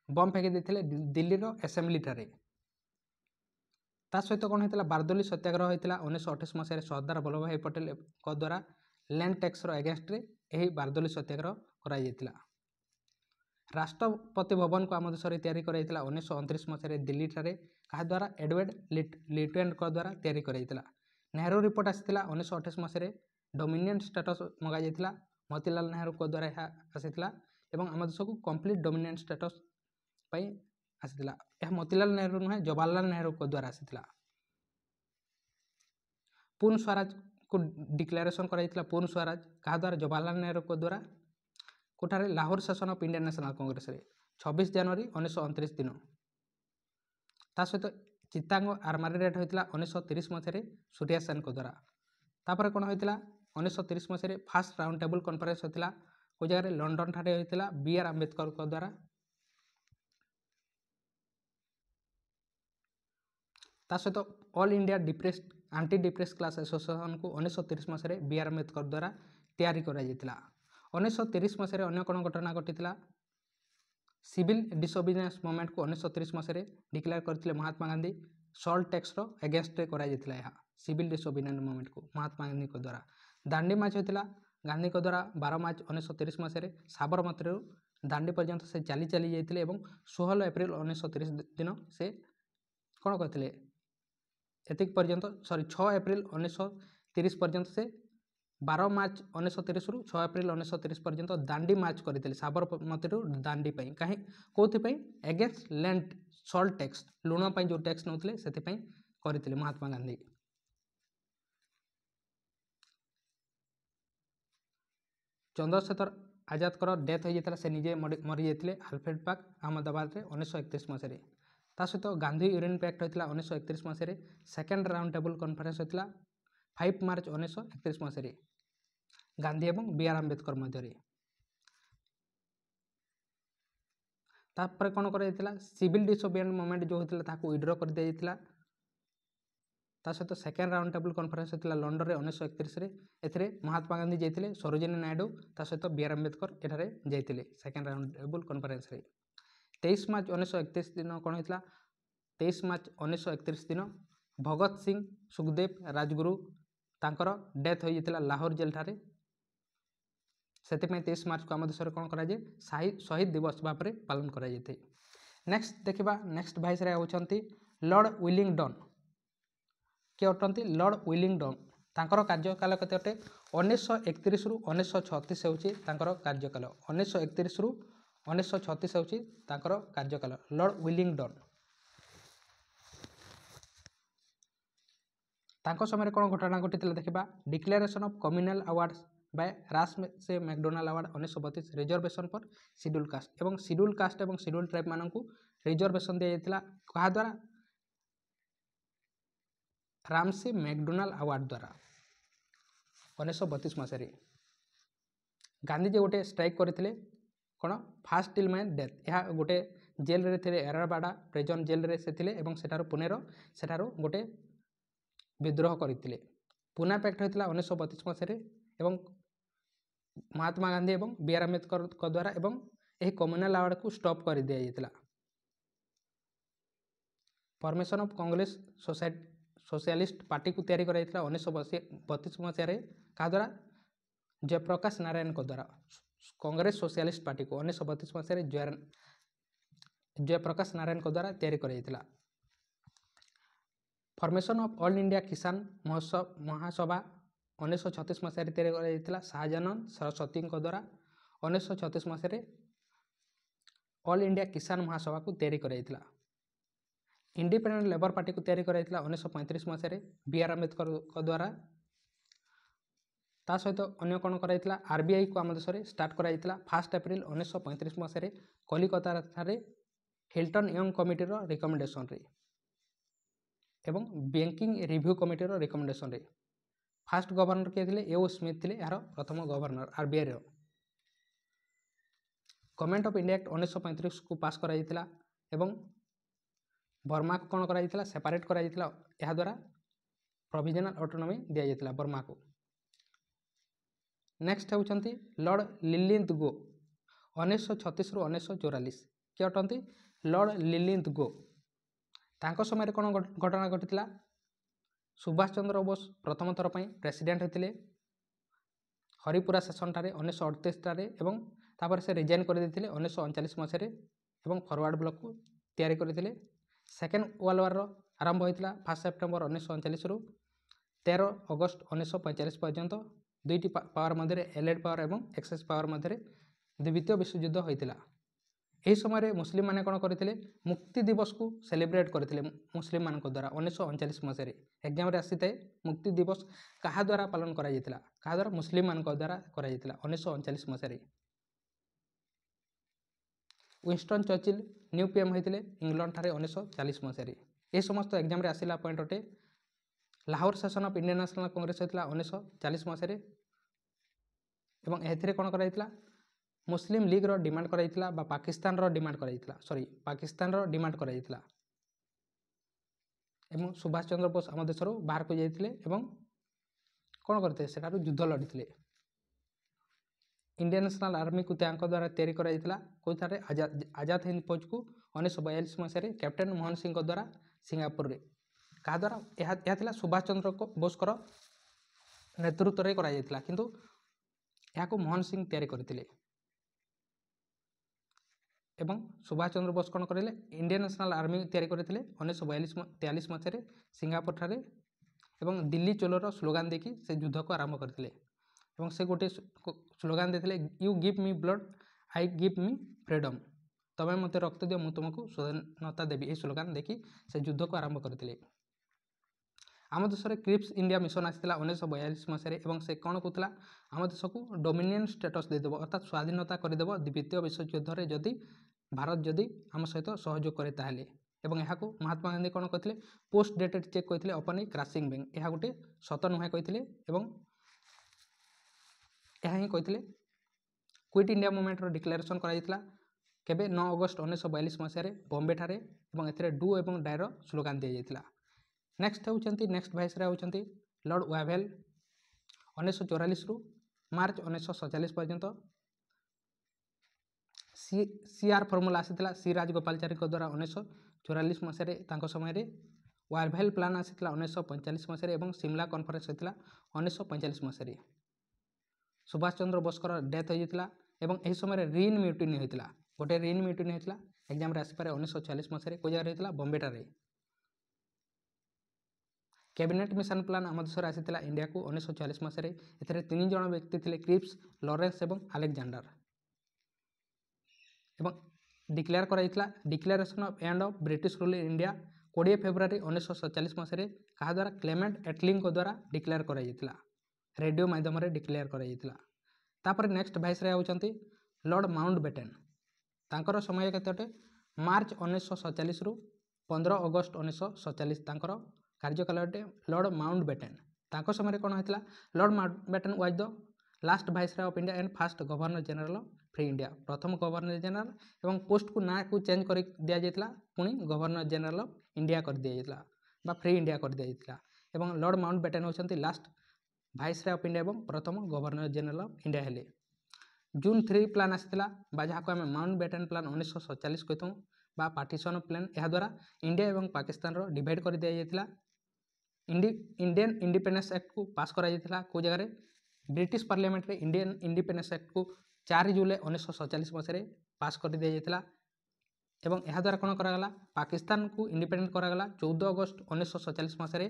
बम फेंकी देते दिल्ली एसेम्बली ठारे। ता सहित कौन होता बारदोली सत्याग्रह होता 1928 मसीह सरदार वल्लभ भाई पटेल को द्वारा लैंड टैक्स एगेन्स्ट रे यही बारदोली सत्याग्रह कराइला। राष्ट्रपति भवन को आम देश में तैयारी कराइला 1929 मसीह दिल्ली ठारे क्या द्वारा एडवर्ड लिटवेंट को द्वारा तैयारी कराइला। नेहरू रिपोर्ट आसाला 1928 मसीह डोमिनियन स्टेटस मंगा जाता मोतीलाल नेहरू को द्वारा यह आसाला एवं आम देश को कंप्लीट डोमिनियन स्टेटस आसाला। यह मोतीलाल नेहरू नुहे जवाहरलाल नेहरू को द्वारा आसाला। पूर्ण स्वराज को डिक्लेरेशन कराइला पूर्ण स्वराज क्या द्वारा जवाहरलाल नेहरू को द्वारा Kothare Lahore session of Indian National Congress रे 26 जनवरी 1929 दिन। ता सहित चित्तांग आर्मारी रेड होता 1930 मसीह सूर्या सेन को द्वारा। तापर कौन होता 1930 मसीह फास्ट राउंड टेबल कॉन्फ्रेंस होता को जगह लंडन ठारे होता बी.आर. आंबेडकर को द्वारा। ता सहित all India depressed anti depress class association को 1930 मसीह बी.आर. आंबेडकर द्वारा तैयारी कराइला। 1930 मसीह अन्य कौन घटना घटी सिविल डिसोबिडियंस मूवमेंट को 1930 मसीह डिक्लेयर करते Mahatma Gandhi salt tax against कराइला। सिविल डिसोबिडियंस मूवमेंट को महात्मा गांधी को द्वारा दांडी मार्च होता गांधी को द्वारा 12 मार्च 1930 मसीह साबरमती दांडी पर्यंत से चली चली जाते 16 एप्रिल 1930 दिन से कौन करते एतिक पर्यंत 6 एप्रिल 1930 पर्यंत से 12 मार्च 1930 रु 6 एप्रिल 1930 पर्यंत दांडी मार्च करते साबरमती दांडी कहीं कौन एगेन्स्ट लैंड सॉल्ट टैक्स लुण जो टैक्स नौते से करते महात्मा गांधी। चंद्रशेखर आजाद डेथ हो जाता से निजे मरी जाते अल्फ्रेड पार्क अहमदाबाद 1931 मसीह। ता सहित गांधी यूरिन पैक्ट होता 1931 मसीह सेकेंड राउंड टेबल कॉन्फ्रेंस होता 5 मार्च 1931 मसीह गांधी एवं बी.आर. आंबेडकर मध्य। तापर कौन कर सिविल डिसोबिडियंस मूवमेंट जो होता विड्रॉ कर दी जाता। ता सहित सेकेंड राउंड टेबल कॉन्फ्रेंस होता लंडन में 1931 ए महात्मा गांधी जाते सरोजिनी नायडू ता सहित बी.आर. आंबेडकर एठारे जाते सेकेंड राउंड टेबल कॉन्फ्रेंस रे। 23 मार्च 1931 दिन कौन होता 23 मार्च 1931 दिन भगत सिंह सुखदेव राजगुरु तांकर डेथ हो जाता लाहौर जेल ठारे। से 23 मार्च को आम देश में कौन कराए शहीद दिवस भाव में पालन कराए। नेक्स्ट देखा नेक्स्ट भाईसराय होती लॉर्ड विलिंगडन। किए अटंती लॉर्ड विलिंगडन तांकर कार्यकाल केते अटे 1931 रु 1936 होची तांकर कार्यकाल 1931 रु 1936 होची तांकर कार्यकाल लॉर्ड विलिंगडन। तांको समय कौन घटना घटी देखा declaration of communal awards by Ramsay MacDonald award 1932 reservation पर शेड्यूल कास्ट एवं शेड्यूल ट्राइब मानक रिजर्वेशन दी जाता क्या द्वारा रामसे मैकडोनाल्ड अवार्ड द्वारा 1932 मसीह। गांधीजी गोटे स्ट्राइक करते कौन फास्ट टिल माय डेथ यह गोटे जेल रे थे एराबाड़ा प्रिजन जेल रे से थे पुनेर से गोटे विद्रोह करते। पुना पैक्ट होता 1932 मसीह एवं महात्मा गांधी एवं बी.आर. आंबेडकर द्वारा एवं यह कम्युनल अवार्ड को स्टॉप कर दिया जाता। Formation of Congress socialist party को तैयारी कराइला 1932 मसीह क्या द्वारा जयप्रकाश नारायण को द्वारा कांग्रेस सोशलिस्ट पार्टी को 1932 मसीह जयप्रकाश नारायण को द्वारा तैयारी कराइला। फॉर्मेशन ऑफ ऑल इंडिया किसान महासभा 1936 मसीह तैयारी कराइला शाहजानंद सरस्वती को द्वारा 1936 मसीह ऑल इंडिया किसान महासभा को तैयारी कराइला। इंडिपेंडेंट लेबर पार्टी को तैयारी कराइला 1935 मसीह बी.आर. आंबेडकर को द्वारा। ता सहित अन्य कौन कराइला आरबीआई को आम देश में स्टार्ट कराइला 1 एप्रिल 1935 मसीह Kolkata Hilton young committee recommendation रे। ଏବଂ ବ୍ୟାଙ୍କିଂ ରିଭ୍ୟୁ କମିଟିର ରିକମେଣ୍ଡେସନରେ। ଫାଷ୍ଟ ଗଭର୍ଣ୍ଣର କିଏ ଥିଲେ? A.O. ସ୍ମିଥ ଥିଲେ ଏହାର ପ୍ରଥମ ଗଭର୍ଣ୍ଣର RBIର। ଗଭର୍ଣ୍ଣମେଣ୍ଟ ଅଫ୍ ଇଣ୍ଡିଆ ଆକ୍ଟ 1935କୁ ପାସ୍ କରାଯାଇଥିଲା ଏବଂ ବର୍ମାକୁ କ'ଣ କରାଯାଇଥିଲା? ସେପାରେଟ୍ କରାଯାଇଥିଲା। ଏହାଦ୍ୱାରା ପ୍ରୋଭିଜନାଲ ଅଟୋନୋମି ଦିଆଯାଇଥିଲା ବର୍ମାକୁ। ନେକ୍ସଟ ହେଉଛନ୍ତି ଲର୍ଡ଼ ଲିଲିଥଗୋ 1936ରୁ 1944। କିଏ ଅଟନ୍ତି? ଲର୍ଡ଼ ଲିଲିଥଗୋ। ତାଙ୍କ ସମୟରେ କ'ଣ ଘଟଣା ଘଟିଥିଲା? ସୁଭାଷ ଚନ୍ଦ୍ର ବୋଷ ପ୍ରଥମ ଥର ପାଇଁ ପ୍ରେସିଡେଣ୍ଟ ହୋଇଥିଲେ ହରିପୁରା ସେସନଠାରେ 1938ରେ ଏବଂ ତାପରେ ସେ ରିଜାଇନ୍ କରିଦେଇଥିଲେ 1939 ମସିହାରେ ଏବଂ ଫରୱାର୍ଡ଼ ବ୍ଲକକୁ ତିଆରି କରିଥିଲେ। ସେକେଣ୍ଡ ୱାର୍ଲଡ଼ ୱାର୍ର ଆରମ୍ଭ ହୋଇଥିଲା 1 ସେପ୍ଟେମ୍ବର 1939ରୁ 13 ଅଗଷ୍ଟ 1945 ପର୍ଯ୍ୟନ୍ତ ଦୁଇଟି ପାୱାର ମଧ୍ୟରେ ଏଲେଡ୍ ପାୱାର ଏବଂ ଏକ୍ସେସ୍ ପାୱାର ମଧ୍ୟରେ ଦ୍ୱିତୀୟ ବିଶ୍ୱଯୁଦ୍ଧ ହୋଇଥିଲା। ଏହି ସମୟରେ ମୁସଲିମମାନେ କ'ଣ କରିଥିଲେ? ମୁକ୍ତି ଦିବସକୁ ସେଲିବ୍ରେଟ୍ କରିଥିଲେ ମୁସଲିମମାନଙ୍କ ଦ୍ୱାରା 1939 ମସିହାରେ। ଏକ୍ଜାମରେ ଆସିଥାଏ ମୁକ୍ତି ଦିବସ କାହା ଦ୍ୱାରା ପାଳନ କରାଯାଇଥିଲା? କାହା ଦ୍ୱାରା? ମୁସଲିମମାନଙ୍କ ଦ୍ୱାରା କରାଯାଇଥିଲା 1939 ମସିହାରେ। ୱିନଷ୍ଟନ୍ ଚର୍ଚ୍ଚିଲ୍ ନ୍ୟୁ PM ହୋଇଥିଲେ ଇଂଲଣ୍ଡଠାରେ 1940 ମସିହାରେ। ଏ ସମସ୍ତ ଏକ୍ଜାମରେ ଆସିଲା ପଏଣ୍ଟ ଅଟେ। Lahore session of Indian national Congress ହୋଇଥିଲା 1940 ମସିହାରେ ଏବଂ ଏଥିରେ କ'ଣ କରାଯାଇଥିଲା? ମୁସଲିମ ଲିଗ୍ର ଡିମାଣ୍ଡ କରାଯାଇଥିଲା ବା ପାକିସ୍ତାନର ଡିମାଣ୍ଡ କରାଯାଇଥିଲା ପାକିସ୍ତାନର ଡିମାଣ୍ଡ କରାଯାଇଥିଲା ଏବଂ ସୁଭାଷ ଚନ୍ଦ୍ର ବୋଷ ଆମ ଦେଶରୁ ବାହାରକୁ ଯାଇଥିଲେ ଏବଂ କ'ଣ କରିଥିଲେ? ସେଠାରୁ ଯୁଦ୍ଧ ଲଢ଼ିଥିଲେ। ଇଣ୍ଡିଆନ୍ ନ୍ୟାସନାଲ୍ ଆର୍ମିକୁ ତାଙ୍କ ଦ୍ୱାରା ତିଆରି କରାଯାଇଥିଲା କୋଉଠାରେ? ଆଜାଦ ହିନ୍ଦ ଫୌଜକୁ 1942 ମସିହାରେ କ୍ୟାପ୍ଟେନ୍ ମୋହନ ସିଂଙ୍କ ଦ୍ୱାରା ସିଙ୍ଗାପୁରରେ। କାହା ଦ୍ୱାରା? ଏହା ଥିଲା ସୁଭାଷ ଚନ୍ଦ୍ର ବୋଷଙ୍କର ନେତୃତ୍ୱରେ କରାଯାଇଥିଲା କିନ୍ତୁ ଏହାକୁ ମୋହନ ସିଂ ତିଆରି କରିଥିଲେ ଏବଂ ସୁଭାଷ ଚନ୍ଦ୍ର ବୋଷ କ'ଣ କରିଲେ? ଇଣ୍ଡିଆନ୍ ନ୍ୟାସନାଲ୍ ଆର୍ମି ତିଆରି କରିଥିଲେ 1943 ମସିହାରେ ସିଙ୍ଗାପୁରଠାରେ ଏବଂ ଦିଲ୍ଲୀ ଚଲୋର ସ୍ଲୋଗାନ ଦେଇକି ସେ ଯୁଦ୍ଧକୁ ଆରମ୍ଭ କରିଥିଲେ ଏବଂ ସେ ଗୋଟିଏ ସ୍ଲୋଗାନ ଦେଇଥିଲେ ୟୁ ଗିଭ୍ ମି ବ୍ଲଡ଼ ଆଇ ଗିଭ୍ ମି ଫ୍ରିଡ଼ମ୍। ତମେ ମୋତେ ରକ୍ତ ଦିଅ ମୁଁ ତୁମକୁ ସ୍ୱାଧୀନତା ଦେବି। ଏହି ସ୍ଲୋଗାନ ଦେଇକି ସେ ଯୁଦ୍ଧକୁ ଆରମ୍ଭ କରିଥିଲେ। ଆମ ଦେଶରେ କ୍ରିପ୍ସ ଇଣ୍ଡିଆ ମିଶନ ଆସିଥିଲା 1942 ମସିହାରେ ଏବଂ ସେ କ'ଣ କହୁଥିଲା? ଆମ ଦେଶକୁ ଡୋମିନିଅନ୍ ଷ୍ଟାଟସ୍ ଦେଇଦେବ ଅର୍ଥାତ୍ ସ୍ୱାଧୀନତା କରିଦେବ ଦ୍ୱିତୀୟ ବିଶ୍ୱଯୁଦ୍ଧରେ ଯଦି ଭାରତ ଯଦି ଆମ ସହିତ ସହଯୋଗ କରେ ତାହେଲେ। ଏବଂ ଏହାକୁ ମହାତ୍ମା ଗାନ୍ଧୀ କ'ଣ କହିଥିଲେ? ପୋଷ୍ଟ ଡେଟେଡ୍ ଚେକ୍ କହିଥିଲେ ଓପନ୍ ଏ କ୍ରାସିଂ ବ୍ୟାଙ୍କ। ଏହା ଗୋଟେ ସତ ନୁହେଁ କହିଥିଲେ ଏବଂ ଏହା ହିଁ କହିଥିଲେ। କ୍ୱିଟ୍ ଇଣ୍ଡିଆ ମୁଭମେଣ୍ଟର ଡିକ୍ଲାରେସନ୍ କରାଯାଇଥିଲା କେବେ? 9 ଅଗଷ୍ଟ 1942 ମସିହାରେ ବମ୍ବେଠାରେ ଏବଂ ଏଥିରେ ଡୁ ଏବଂ ଡାଏର ସ୍ଲୋଗାନ ଦିଆଯାଇଥିଲା। ନେକ୍ସଟ ଭାଇସରୟ ହେଉଛନ୍ତି ଲର୍ଡ଼ ୱାଭେଲ୍ 1944ରୁ ମାର୍ଚ୍ଚ 1947 ପର୍ଯ୍ୟନ୍ତ। CR ଫର୍ମୁଲା ଆସିଥିଲା ସି ରାଜଗୋପାଳଚାରୀଙ୍କ ଦ୍ୱାରା 1944 ମସିହାରେ ତାଙ୍କ ସମୟରେ। ୱାଭେଲ୍ ପ୍ଲାନ୍ ଆସିଥିଲା 1945 ମସିହାରେ ଏବଂ ସିମଲା କନଫରେନ୍ସ ହୋଇଥିଲା 1945 ମସିହାରେ। ସୁଭାଷ ଚନ୍ଦ୍ର ବୋଷଙ୍କର ଡେଥ୍ ହୋଇଯାଇଥିଲା ଏବଂ ଏହି ସମୟରେ ରିନ୍ ମ୍ୟୁଟିନି ହୋଇଥିଲା। ଗୋଟେ ରିନ୍ ମ୍ୟୁଟିନି ହୋଇଥିଲା ଏକ୍ଜାମରେ ଆସିପାରେ 1946 ମସିହାରେ। କେଉଁ ଜାଗାରେ ହୋଇଥିଲା? ବମ୍ବେଠାରେ। କ୍ୟାବିନେଟ୍ ମିଶନ ପ୍ଲାନ୍ ଆମ ଦେଶରେ ଆସିଥିଲା ଇଣ୍ଡିଆକୁ 1946 ମସିହାରେ। ଏଥିରେ 3 ଜଣ ବ୍ୟକ୍ତି ଥିଲେ କ୍ରିପ୍ସ, ଲରେନ୍ସ ଏବଂ ଆଲେକ୍ଜାଣ୍ଡାର ଏବଂ ଡିକ୍ଲେୟାର କରାଯାଇଥିଲା declaration of end of British rule in India 20 ଫେବୃଆରୀ 1947 ମସିହାରେ। କାହା ଦ୍ୱାରା? କ୍ଲେମେଣ୍ଟ ଏଟଲିଙ୍କ ଦ୍ୱାରା ଡିକ୍ଲେୟାର କରାଯାଇଥିଲା। ରେଡ଼ିଓ ମାଧ୍ୟମରେ ଡିକ୍ଲେୟାର କରାଯାଇଥିଲା। ତାପରେ ନେକ୍ସଟ ଭାଇସରୟ ହେଉଛନ୍ତି ଲର୍ଡ଼ ମାଉଣ୍ଟ ବେଟେନ୍। ତାଙ୍କର ସମୟ କେତେ ଅଟେ? ମାର୍ଚ୍ଚ 1947ରୁ 15 ଅଗଷ୍ଟ 1947 ତାଙ୍କର କାର୍ଯ୍ୟକାଳ ଅଟେ। ଲର୍ଡ଼ ମାଉଣ୍ଟ ବେଟେନ୍ ତାଙ୍କ ସମୟରେ କ'ଣ ହୋଇଥିଲା? Lord Mountbatten was the last viceroy of India and first governor general free India. ପ୍ରଥମ ଗଭର୍ଣ୍ଣର ଜେନେରାଲ ଏବଂ ପୋଷ୍ଟକୁ ନାଁକୁ ଚେଞ୍ଜ କରି ଦିଆଯାଇଥିଲା ପୁଣି ଗଭର୍ଣ୍ଣର ଜେନେରାଲ ଅଫ୍ ଇଣ୍ଡିଆ କରିଦିଆଯାଇଥିଲା ବା ଫ୍ରି ଇଣ୍ଡିଆ କରିଦିଆଯାଇଥିଲା ଏବଂ ଲର୍ଡ଼ ମାଉଣ୍ଟ ବେଟେନ୍ ହେଉଛନ୍ତି ଲାଷ୍ଟ ଭାଇସରୟ ଅଫ୍ ଇଣ୍ଡିଆ ଏବଂ ପ୍ରଥମ ଗଭର୍ଣ୍ଣର ଜେନେରାଲ ଅଫ୍ ଇଣ୍ଡିଆ ହେଲେ। ଜୁନ୍ 3 ପ୍ଲାନ୍ ଆସିଥିଲା ବା ଯାହାକୁ ଆମେ ମାଉଣ୍ଟ ବେଟେନ୍ ପ୍ଲାନ୍ 1947 କହିଥାଉ ବା ପାର୍ଟିସନ୍ ପ୍ଲାନ୍। ଏହାଦ୍ୱାରା ଇଣ୍ଡିଆ ଏବଂ ପାକିସ୍ତାନର ଡିଭାଇଡ଼ କରିଦିଆଯାଇଥିଲା। ଇଣ୍ଡିଆନ୍ ଇଣ୍ଡିପେଣ୍ଡେନ୍ସ ଆକ୍ଟକୁ ପାସ୍ କରାଯାଇଥିଲା କେଉଁ ଜାଗାରେ? ବ୍ରିଟିଶ ପାର୍ଲିଆମେଣ୍ଟରେ ଇଣ୍ଡିଆନ୍ ଇଣ୍ଡିପେଣ୍ଡେନ୍ସ ଆକ୍ଟକୁ 4 ଜୁଲାଇ 1947 ମସିହାରେ ପାସ୍ କରିଦିଆଯାଇଥିଲା ଏବଂ ଏହାଦ୍ୱାରା କ'ଣ କରାଗଲା? ପାକିସ୍ତାନକୁ ଇଣ୍ଡିପେଣ୍ଡେଣ୍ଟ କରାଗଲା 14 ଅଗଷ୍ଟ 1947 ମସିହାରେ।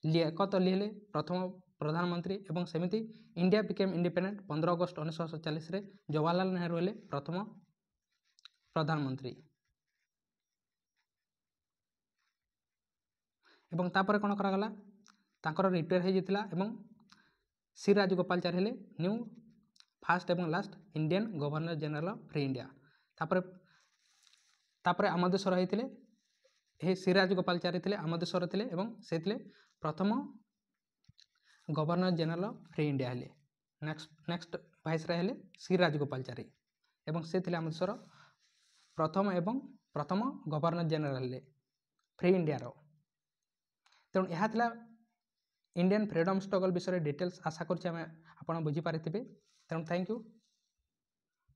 ଲିଆକତ ଅଲି ହେଲେ ପ୍ରଥମ ପ୍ରଧାନମନ୍ତ୍ରୀ ଏବଂ ସେମିତି ଇଣ୍ଡିଆ ବିକେମ୍ ଇଣ୍ଡିପେଣ୍ଡେଣ୍ଟ 15 ଅଗଷ୍ଟ 1947ରେ। ଜବାହରଲାଲ ନେହେରୁ ହେଲେ ପ୍ରଥମ ପ୍ରଧାନମନ୍ତ୍ରୀ ଏବଂ ତାପରେ କ'ଣ କରାଗଲା? ତାଙ୍କର ରିଟାୟାର ହୋଇଯାଇଥିଲା ଏବଂ ସି ରାଜଗୋପାଳଚାରୀ ହେଲେ ନ୍ୟୁ ଫାଷ୍ଟ ଏବଂ last Indian governor general of free India. ତାପରେ ଆମ ଦେଶର ହୋଇଥିଲେ ଏହି ଶ୍ରୀ ରାଜଗୋପାଳଚାରୀ ଥିଲେ ଆମ ଦେଶର ଥିଲେ ଏବଂ ସେ ଥିଲେ ପ୍ରଥମ governor general of free India ହେଲେ। ନେକ୍ସଟ ଭାଇସରୟ ହେଲେ ଶ୍ରୀ ରାଜଗୋପାଳଚାରୀ ଏବଂ ସେ ଥିଲେ ଆମ ଦେଶର ପ୍ରଥମ ଗଭର୍ଣ୍ଣର ଜେନେରାଲ ହେଲେ ଫ୍ରି ଇଣ୍ଡିଆର। ତେଣୁ ଏହା ଥିଲା ଇଣ୍ଡିଆନ୍ ଫ୍ରିଡମ୍ ଷ୍ଟ୍ରଗଲ୍ ବିଷୟରେ ଡିଟେଲ୍ସ। ଆଶା କରୁଛି ଆପଣ ବୁଝିପାରିଥିବେ। ତେଣୁ ଥ୍ୟାଙ୍କ ୟୁ।